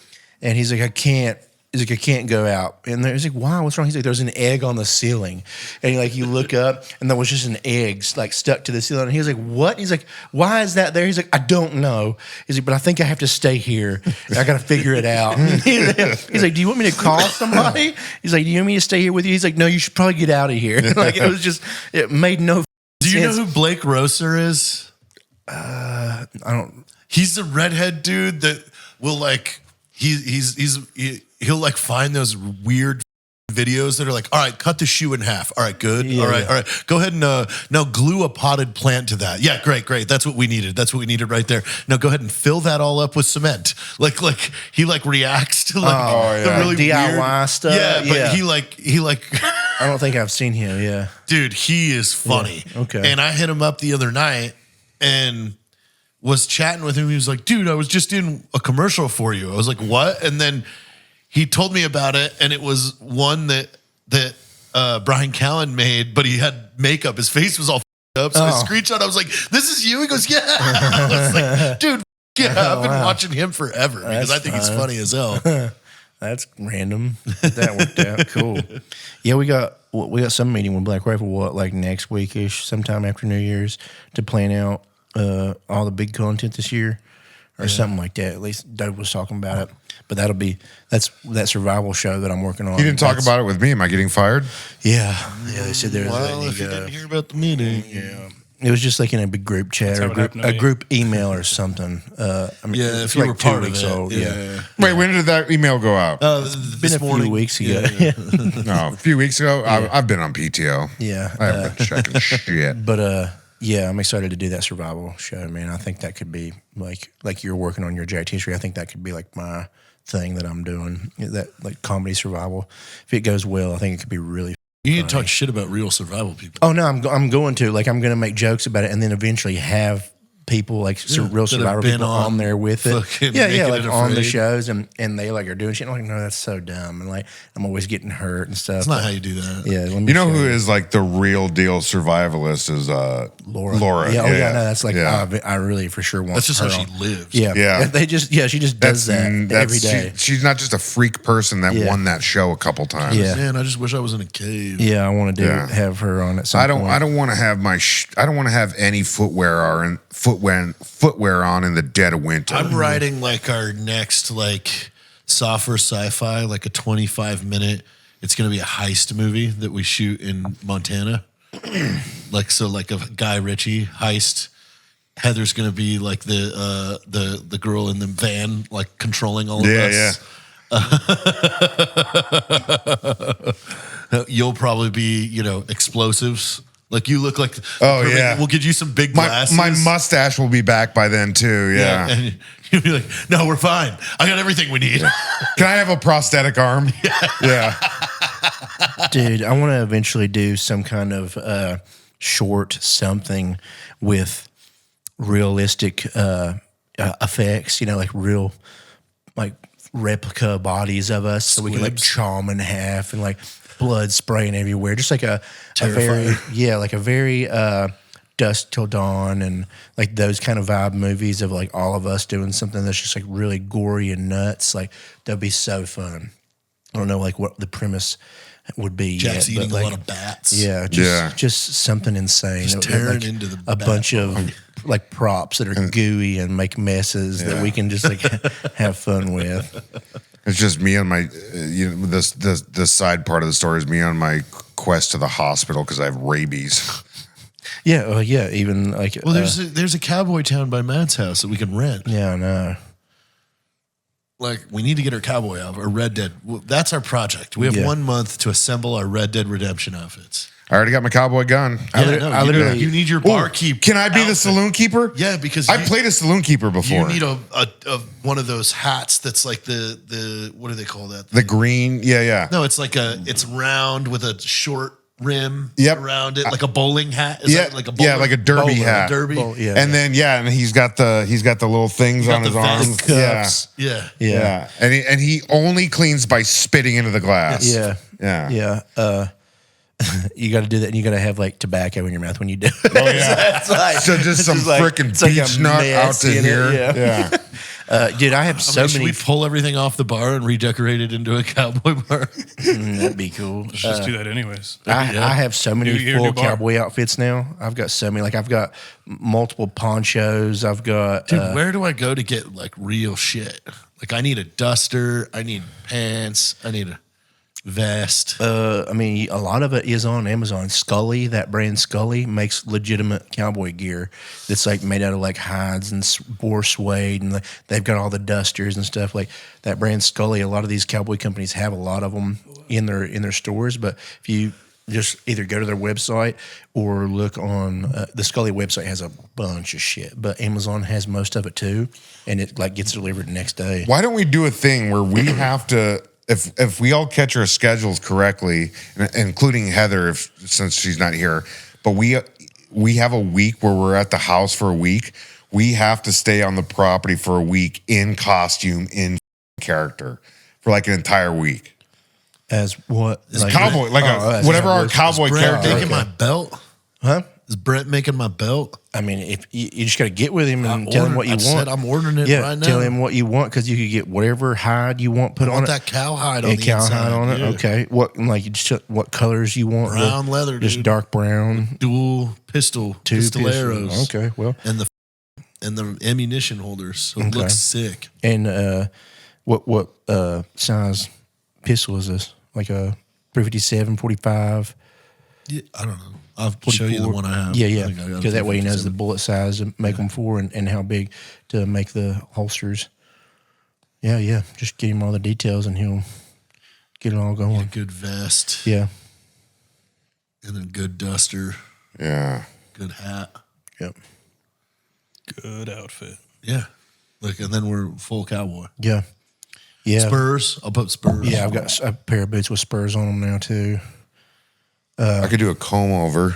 and he's like, I can't. He's like, I can't go out. And he's like, why? What's wrong? He's like, there's an egg on the ceiling. And like, you look up and there was just an egg like stuck to the ceiling. And he was like, what? He's like, why is that there? He's like, I don't know. He's like, but I think I have to stay here. I got to figure it out. He's like, do you want me to call somebody? He's like, do you want me to stay here with you? He's like, no, you should probably get out of here. Like, it was just, it made no
Do you
sense.
know who Blake Roser is?
I don't,
He's the redhead dude that will like he'll like find those weird videos that are like, all right, cut the shoe in half. All right, good.
Yeah,
all right,
yeah.
all right. Go ahead and now glue a potted plant to that. Yeah, great. That's what we needed. That's what we needed right there. Now go ahead and fill that all up with cement. Like he like reacts to like the really
DIY
weird
stuff.
Yeah, but
Yeah.
he like
I don't think I've seen him. Yeah.
dude, he is funny.
Yeah, okay.
And I hit him up the other night and was chatting with him. He was like, dude, I was just in a commercial for you. I was like, what? And then he told me about it, and it was one that Brian Callen made, but he had makeup. His face was all f***ed up. So I screenshot. I was like, this is you? He goes, yeah. I was like, dude, yeah, I've been watching him forever because I think he's funny as hell.
That's random. That worked out. Cool. Yeah, we got some meeting with Black Rifle, like next week-ish, sometime after New Year's, to plan out all the big content this year or something like that. At least Doug was talking about it. But that's that survival show that I'm working on.
You didn't talk about it with me. Am I getting fired?
Yeah. Yeah, they said there was
Well, if you didn't hear about the meeting.
yeah. It was just like in a big group chat
how
or
it happened to
a
me.
group email or something. I mean,
Yeah,
it's
if you
like
were
2
part of
weeks
it.
old. Yeah.
Wait, when did that email go out?
It's been a few weeks ago. Yeah.
No, a few weeks ago. I've been on PTO.
Yeah.
I haven't been checking shit.
But yeah, I'm excited to do that survival show, man. I think that could be like you're working on your JT history. I think that could be like my thing that I'm doing. That like comedy survival. If it goes well, I think it could be really.
You need to talk shit about real survival people.
Oh no, I'm going to like I'm going to make jokes about it, and then eventually have people like real
that have
survivor
been
people on there with it.
fucking
Yeah,
Naked
like
and
on the
Afraid.
shows, and they like are doing shit. I'm like, no, that's so dumb, and like I'm always getting hurt and stuff.
That's not how you do that.
Yeah, let me
You know
show
who is like the real deal survivalist is
Laura.
Laura.
Yeah, oh yeah, no, that's like
Yeah.
I really for sure want.
That's just
her
how she
on.
lives.
Yeah,
Yeah.
They just she just does that every day.
She's not just a freak person that
Yeah.
won that show a couple times.
Yeah.
Man, I just wish I was in a cave.
Yeah, I want to
Yeah.
have her on at some
I don't.
point.
I don't want to have I don't want to have any footwear on in the dead of winter.
I'm writing like our next like software sci-fi, like a 25-minute. It's going to be a heist movie that we shoot in Montana. like a Guy Ritchie heist. Heather's going to be like the girl in the van, like controlling all of us. You'll probably be, explosives. Like you look like.
Oh, yeah.
We'll get you some big
My
glasses.
mustache will be back by then too. Yeah.
And you'll be like, no, we're fine. I got everything we need.
Can I have a prosthetic arm? Yeah.
Dude, I want to eventually do some kind of short something with realistic effects, like real, like replica bodies of us, so we can like
Squibs.
chaw them in half and like blood spraying everywhere, just like a
Terrifying.
very Dusk Till Dawn and like those kind of vibe movies of like all of us doing something that's just like really gory and nuts. Like that'd be so fun. I don't know like what the premise would be.
Jack's
yet,
eating
but,
a
like,
lot of bats.
Yeah, just something insane.
Just
Like,
tearing into the
a
bat
bunch
ball.
of like props that are gooey and make messes that we can just like have fun with.
It's just me on my, the side part of the story is me on my quest to the hospital because I have rabies.
Yeah, even like
Well, there's a cowboy town by Matt's house that we can rent.
yeah, I know.
Like, we need to get our cowboy outfit, or Red Dead. Well, that's our project. We have
Yeah.
1 month to assemble our Red Dead Redemption outfits.
I already got my cowboy gun.
I literally-
you need your barkeep.
Can I be the
outfit.
saloon keeper?
Yeah, because
I played a saloon keeper before.
You need a one of those hats that's like the what do they call that?
The green, yeah.
No, it's like it's round with a short rim
Yep.
around it, like a bowling hat. Is
Yeah,
that like a bowler?
yeah, like a derby hat.
Derby.
Yeah,
And then and he's got the little things
got
on his
the vest.
arms.
Cuffs.
Yeah.
Yeah.
Yeah. And he only cleans by spitting into the glass.
yeah,
Yeah.
you got to do that, and you got to have like tobacco in your mouth when you do it.
Oh yeah.
It's like,
So just
it's
some
like-
freaking
it's like a
beach nut out
mess
to
in it,
here.
yeah.
Yeah.
Dude, I have so
Should
many.
we pull everything off the bar and redecorate it into a cowboy bar?
That'd be cool.
Let's just do that anyways.
I have so many
Your
full
new bar.
cowboy outfits now. I've got so many. Like I've got multiple ponchos. I've got
Dude, where do I go to get like real shit? Like, I need a duster. I need pants. I need a vest.
I mean, a lot of it is on Amazon. Scully, that brand Scully, makes legitimate cowboy gear that's like made out of like hides and boar suede, and they've got all the dusters and stuff. Like that brand Scully, a lot of these cowboy companies have a lot of them in their stores. But if you just either go to their website or look on the Scully website has a bunch of shit, but Amazon has most of it too, and it like gets delivered the next day.
Why don't we do a thing where we have to, if we all catch our schedules correctly, including Heather, since she's not here, but we have a week where we're at the house for a week. We have to stay on the property for a week in costume, in character, for like an entire week.
As what? Like,
Cowboy, like
as
whatever
a
our cowboy
Brent
character.
making my belt?
Huh?
Is Brent making my belt?
I mean, if you just got to get with him and tell him what you
I
want.
said I'm ordering it right now.
Tell him what you want because you could get whatever hide you want put
I
on
want
it.
that cowhide on
A
the
cow
inside.
hide on it.
Yeah.
Okay. What colors you want?
Brown leather,
just
dude.
dark brown.
Dual
Two
pistoleros.
pistols. Okay. Well,
And the ammunition holders. So it looks sick.
and what size pistol is this? Like a 357, 45.
Yeah, I don't know. I'll show you the one I have.
Yeah.
I think I got a
Because that way he knows the
357.
bullet size to make them for and how big to make the holsters. Yeah. Just get him all the details and he'll get it all
A
going.
good vest.
Yeah.
And then good duster.
Yeah.
Good hat.
Yep.
Good outfit.
Yeah. Look, and then we're full cowboy.
Yeah. Yeah.
Spurs. I'll put spurs.
Yeah, I've got a pair of boots with spurs on them now too.
I could do a comb over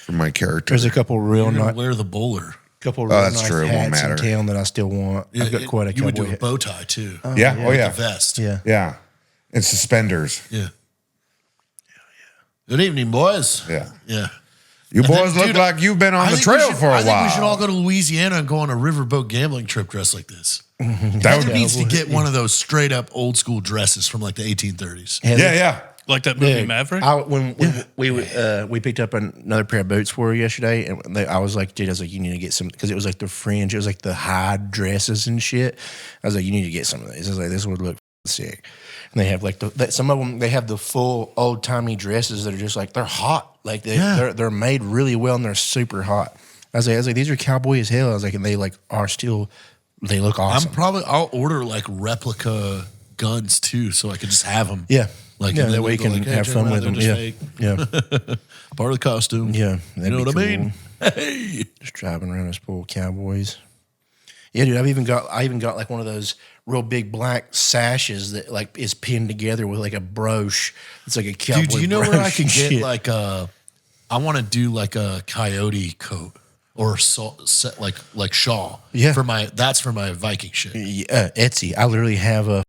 for my character.
There's a couple real
You're gonna
nice,
wear the bowler.
that's true. It won't
hats
matter.
in town that I still want. I've got quite a
You would do
cowboy
a
hat.
bow tie too.
Yeah. Oh yeah.
The vest.
Yeah.
Yeah. And suspenders.
Yeah. Good evening, boys.
Yeah.
Yeah.
You
And then,
boys look
dude,
like you've been on
I
the
think we
trail
should-
for a
I think we should all
while.
go to Louisiana and go on a riverboat gambling trip dressed like this.
That
Heather
would
needs to get one of those straight up old school dresses from like the 1830s.
Yeah.
Like that movie Maverick?
We picked up another pair of boots for her yesterday, and I was like, dude, you need to get some because it was like the fringe, it was like the hide dresses and shit. I was like, you need to get some of these. I was like, this would look sick. And they have like some of them. They have the full old timey dresses that are just like they're hot, like they're made really well and they're super hot. I was like, these are cowboy as hell. I was like, and they like are still, they look awesome.
I'll order like replica guns too, so I can just have them.
Yeah.
Like,
yeah,
and then
that way you
they'll
can
go like, hey,
have
check
fun
them out,
with them.
they're
Yeah.
just
Yeah.
Part of the costume.
Yeah.
You know what I mean?
Cool.
Hey.
Just driving around as full cowboys. Yeah, dude. I even got like one of those real big black sashes that like is pinned together with like a brooch. It's like a cowboy.
Dude, do you know where I
brooch
can
and
get
shit.
like I want to do like a coyote coat or like shawl.
Yeah.
That's for my Viking shit.
Etsy? I literally have a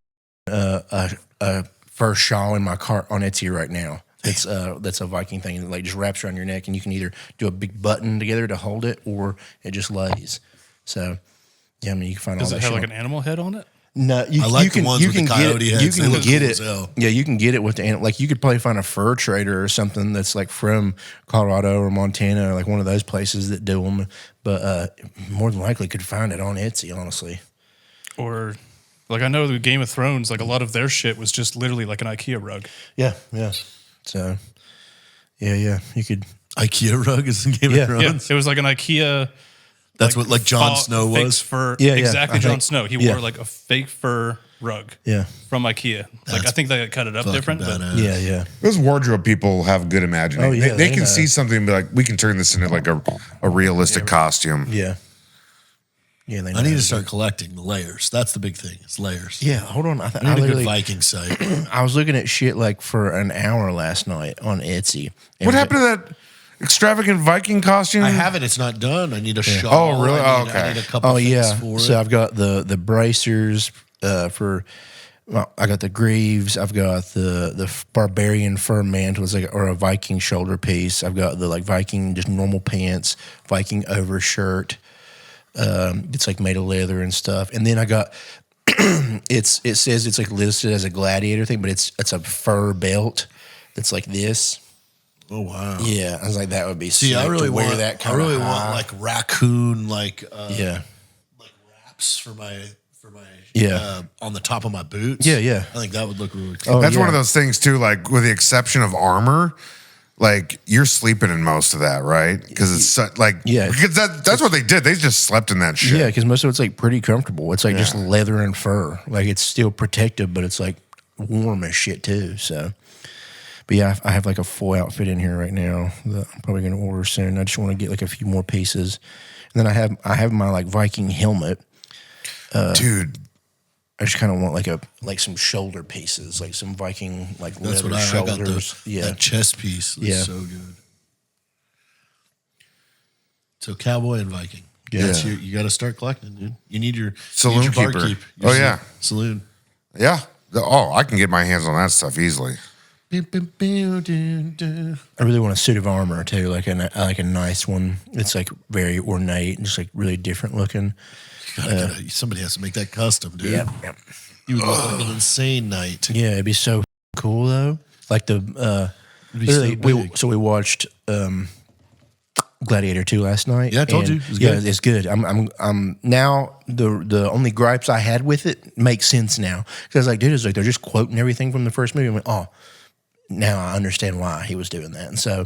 a fur shawl in my cart on Etsy right now. It's that's a Viking thing that like just wraps around your neck, and you can either do a big button together to hold it, or it just lays. So yeah, I mean you can find
Does
all
it
that
have
shit
like
on-
an animal head on it?
No, you,
I like
you can,
the ones
you
with
can
the
get
coyote
it,
heads.
You
They
can
look
get
cool
it.
as hell.
Yeah, you can get it with the like. You could probably find a fur trader or something that's like from Colorado or Montana, or like one of those places that do them. But more than likely, could find it on Etsy. Honestly,
Or like I know the Game of Thrones, like a lot of their shit was just literally like an IKEA rug.
yeah. So yeah, you could.
IKEA rug is in Game
Yeah.
of
Yeah,
Thrones.
it was like an IKEA.
That's what like Jon Snow
fake
was.
Fur.
Yeah,
exactly.
I
Jon
think-
Snow. He
yeah.
wore like a fake fur rug.
Yeah.
From IKEA. Like I think they cut it up
Fucking
different, but
badass.
Yeah.
Those wardrobe people have good imagination.
Oh, yeah,
they
they
can
know.
see something and be like, we can turn this into like a realistic costume.
Yeah. Yeah, they know.
I need to start collecting the layers. That's the big thing. It's layers.
Yeah, hold on. I
I need a good
literally,
Viking site.
I was looking at shit like for an hour last night on Etsy.
What happened to that extravagant Viking costume?
I have it. It's not done. I need a shawl.
Oh, really?
I
Oh,
need,
okay.
I need a couple
Oh
things
yeah.
for
So
it.
I've got the bracers for. Well, I got the greaves. I've got the barbarian fur mantle, it's like, or a Viking shoulder piece. I've got the like Viking just normal pants, Viking overshirt. It's like made of leather and stuff. And then I got it says it's like listed as a gladiator thing, but it's a fur belt that's like this.
Oh wow.
Yeah, I was like that would be
See,
sick
I really
to wear
want
that
I
kind
really
of
want like raccoon like
yeah.
like wraps for my
Yeah.
on the top of my boots.
Yeah.
I think that would look really cool.
Oh,
That's
yeah.
one of those things too. Like with the exception of armor, like you're sleeping in most of that, right? Because it's like
Yeah.
because that's what they did. They just slept in that shit.
Yeah, because most of it's like pretty comfortable. It's like just leather and fur. Like it's still protective, but it's like warm as shit too. So, but yeah, I have like a full outfit in here right now that I'm probably gonna order soon. I just want to get like a few more pieces, and then I have my like Viking helmet.
Dude.
I just kind of want like some shoulder pieces, like some Viking like
That's
leather
what I got.
shoulders.
That chest piece looks
Yeah.
so good. So cowboy and Viking.
Yeah.
That's you got to start collecting, dude. You need your
Saloon
you need your
keeper.
barkeep,
Oh,
your
yeah.
saloon.
Yeah. Oh, I can get my hands on that stuff easily.
I really want a suit of armor too, like a nice one. It's like very ornate and just like really different looking.
Somebody has to make that custom, dude.
Yeah.
You would look like an insane knight.
Yeah, it'd be so cool though. Like the
It'd be so
literally,
big.
we watched Gladiator 2 last night.
Yeah, I told
and
you. It was
yeah,
good.
it's good. I'm now the only gripes I had with it make sense now because I was like, dude, it's like they're just quoting everything from the first movie. I went, oh, now I understand why he was doing that. And so,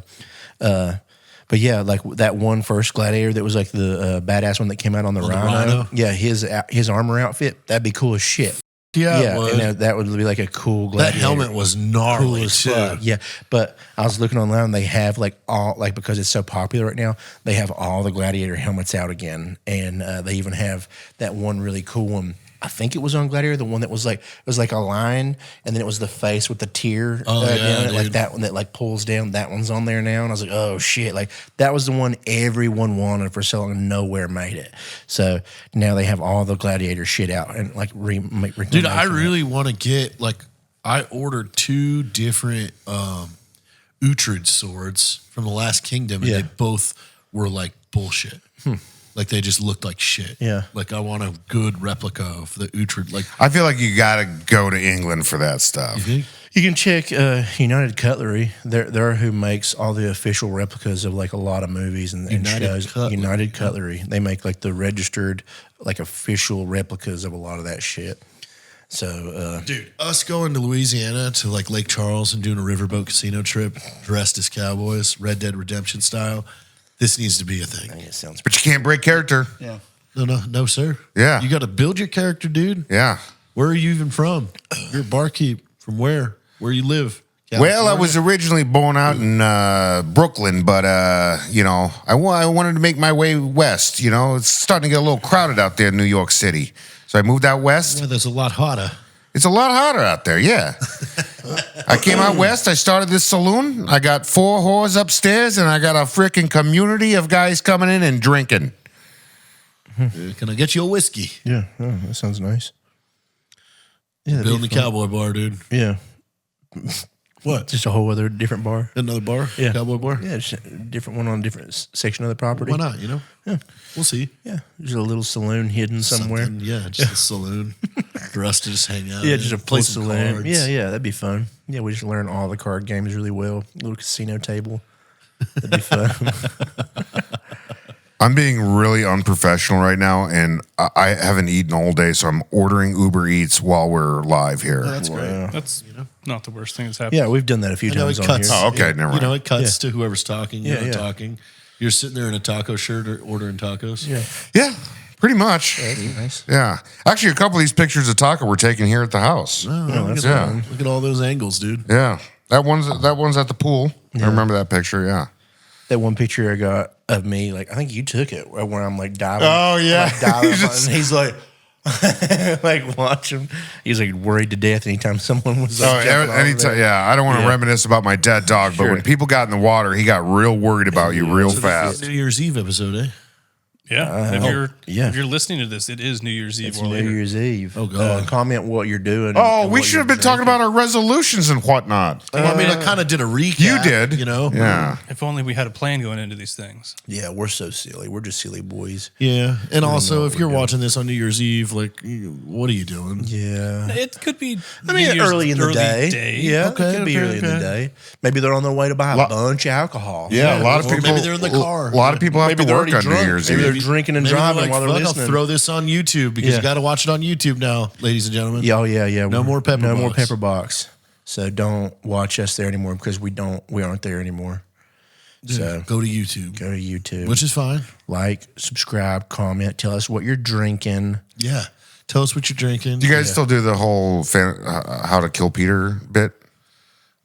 but yeah, like that one first Gladiator that was like the badass one that came out on the Rhino. Yeah, his armor outfit that'd be cool as shit.
Yeah,
And that would be like a cool
that
Gladiator.
helmet was gnarly
Cool as
too.
fuck. Yeah, but I was looking online. And they have like all like because it's so popular right now. They have all the Gladiator helmets out again, and they even have that one really cool one. I think it was on Gladiator, the one that was like it was like a line, and then it was the face with the tear
Oh, yeah,
down it, like
dude.
that one that like pulls down. That one's on there now, and I was like, oh shit! Like that was the one everyone wanted for so long, and nowhere made it. So now they have all the Gladiator shit out and like
Dude, I really want to get like I ordered 2 different Uhtred swords from the Last Kingdom, and
Yeah.
they both were like bullshit. Like they just looked like shit.
Yeah.
Like I want a good replica of the Uhtred. Like
I feel like you got to go to England for that stuff.
You can check United Cutlery. They're who makes all the official replicas of like a lot of movies and
United
shows.
Cutlery.
United Cutlery. They make like the registered, like official replicas of a lot of that shit. So,
dude, us going to Louisiana to like Lake Charles and doing a riverboat casino trip dressed as cowboys, Red Dead Redemption style. This needs to be a thing.
it sounds.
But you can't break character.
Yeah.
No, sir.
Yeah.
You got to build your character, dude.
Yeah.
Where are you even from? You're a barkeep. From where? Where you live?
Well, I
California?
was originally born out in Brooklyn, but you know, I wanted to make my way west. You know, it's starting to get a little crowded out there in New York City, so I moved out west.
Yeah, that's a lot hotter.
It's a lot hotter out there. Yeah, I came out west. I started this saloon. I got 4 whores upstairs, and I got a freaking community of guys coming in and drinking.
Can I get you a whiskey?
Yeah, that sounds nice. that'd be
Building the
fun.
cowboy bar, dude.
Yeah,
What?
just a whole other different bar.
Another bar?
Yeah,
Cowboy bar?
Yeah, just a different one on a different section of the property.
Why not? You know?
Yeah.
We'll see.
Yeah, just a little saloon hidden somewhere.
Something. Yeah, just a saloon for us to just hang out.
Yeah,
in,
just a
play
full
some
saloon.
cards.
Yeah, that'd be fun. Yeah, we just learn all the card games really well. Little casino table. That'd be fun.
I'm being really unprofessional right now, and I haven't eaten all day, so I'm ordering Uber Eats while we're live here.
That's great.
That's not the worst thing that's happened.
Yeah, we've done that a few
I know
times
it
on
cuts.
here.
Oh, okay, never mind.
You know, it cuts to whoever's talking. You're
Yeah,
not
yeah.
talking. You're sitting there in a taco shirt or ordering tacos.
Yeah,
Yeah, pretty much.
nice.
Yeah. Actually, a couple of these pictures of taco were taken here at the house.
that's
Yeah.
Look at all those angles, dude.
Yeah. That one's at the pool. I remember that picture, yeah.
That one picture I got of me, like I think you took it when I'm like diving.
Oh, yeah.
I'm, like, diving
He's just-
and he's like, like watch him. He's like worried to death anytime someone was like, jumping over
anytime,
there.
yeah. I don't want to reminisce about my dead dog, but
Sure.
when people got in the water, he got real worried about you real fast.
New Year's Eve episode, eh?
Yeah.
yeah.
If you're listening to this, it is New Year's Eve
It's
or
New
later.
Year's Eve.
Oh, God.
Comment what you're doing.
Oh,
and
we
what
should have
you're
been talking
drinking.
about our resolutions and whatnot.
Well, I mean, I kind of did a recap.
You did.
You know?
Yeah.
If only we had a plan going into these things.
Yeah, we're so silly. We're just silly boys.
Yeah. And also,
know
if
what
you're
we're doing.
watching this on New Year's Eve, like, what are you doing?
Yeah.
It could be.
I mean,
New Year's
early in the day. Yeah,
Okay,
it could be
okay,
early in the
okay.
day. Maybe they're on their way to buy a bunch of alcohol.
Yeah, a lot of
Or
people.
maybe they're in the car.
A lot of people have
Maybe
to
they're
work
already
on New
drunk.
Year's
Maybe
Eve.
they're drinking and
Maybe they're
driving
like,
while they're
"Fuck, I'll
listening.
throw this on YouTube because
Yeah.
you got to watch it on YouTube now, ladies and gentlemen.
Yeah, oh, yeah.
No more Pepper
No more
Box.
Pepper Box. So don't watch us there anymore because we aren't there anymore. So
Go to YouTube,
go to YouTube.
which is fine.
Like, subscribe, comment, tell us what you're drinking.
Yeah. Tell us what you're drinking.
Do you guys still do the whole how to kill Peter bit?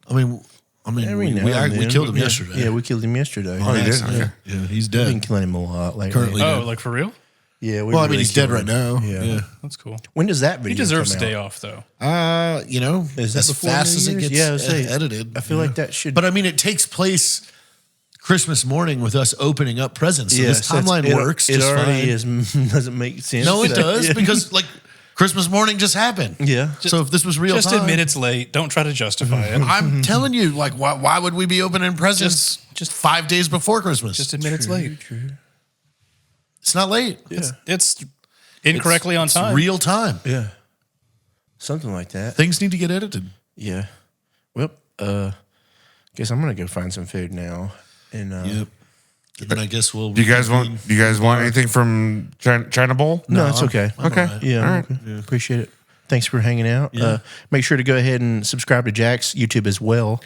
I mean,
Every now
we
and then.
killed him
Yeah.
yesterday.
Yeah, we killed him yesterday.
Oh, you did?
Yeah.
Okay.
Yeah, he's
We've been
dead.
killing him a lot lately.
Currently.
Oh, like for real?
Yeah. We
Well, I mean,
really
he's dead
killed
right
him.
now.
Yeah.
That's cool.
When does that video
He deserves a
come
day
out?
off, though.
You know,
Is that
as
before
fast
New
as it
Year's?
gets
Yeah, I would say-
edited.
I feel like that should.
But I mean, it takes place Christmas morning with us opening up presents. So
yeah,
this timeline
it,
works
It
just
already
fine.
doesn't make sense.
No, it
So,
does
yeah.
because like Christmas morning just happened.
Yeah.
So if this was real
Just
time,
admit it's late. Don't try to justify it.
I'm telling you, like, why would we be opening presents just 5 days before Christmas?
Just admit it's late.
It's not late.
It's incorrectly on
It's
time.
real time.
Yeah. Something like that.
Things need to get edited.
Yeah. Well, guess I'm gonna go find some food now. And
Yep. And then I guess we'll.
Do you guys want anything from China Bowl?
no, it's okay.
I'm
Okay.
all right.
Yeah,
All right.
okay. Appreciate it. Thanks for hanging out. Make sure to go ahead and subscribe to Jack's YouTube as well.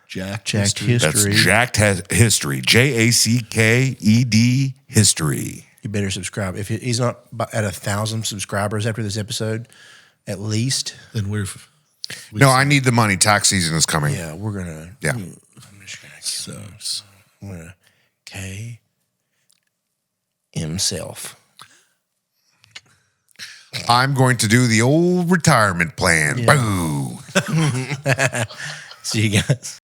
Jacked
Jacked
history.
That's
History.
Jacked History. JACKED History.
You better subscribe. If he's not at 1,000 subscribers after this episode, at least,
Then we
No, I need the money. Tax season is coming.
yeah, we're gonna.
Yeah.
I'm just gonna. I'm gonna K himself.
I'm going to do the old retirement plan.
Yeah.
Boo.
See you guys.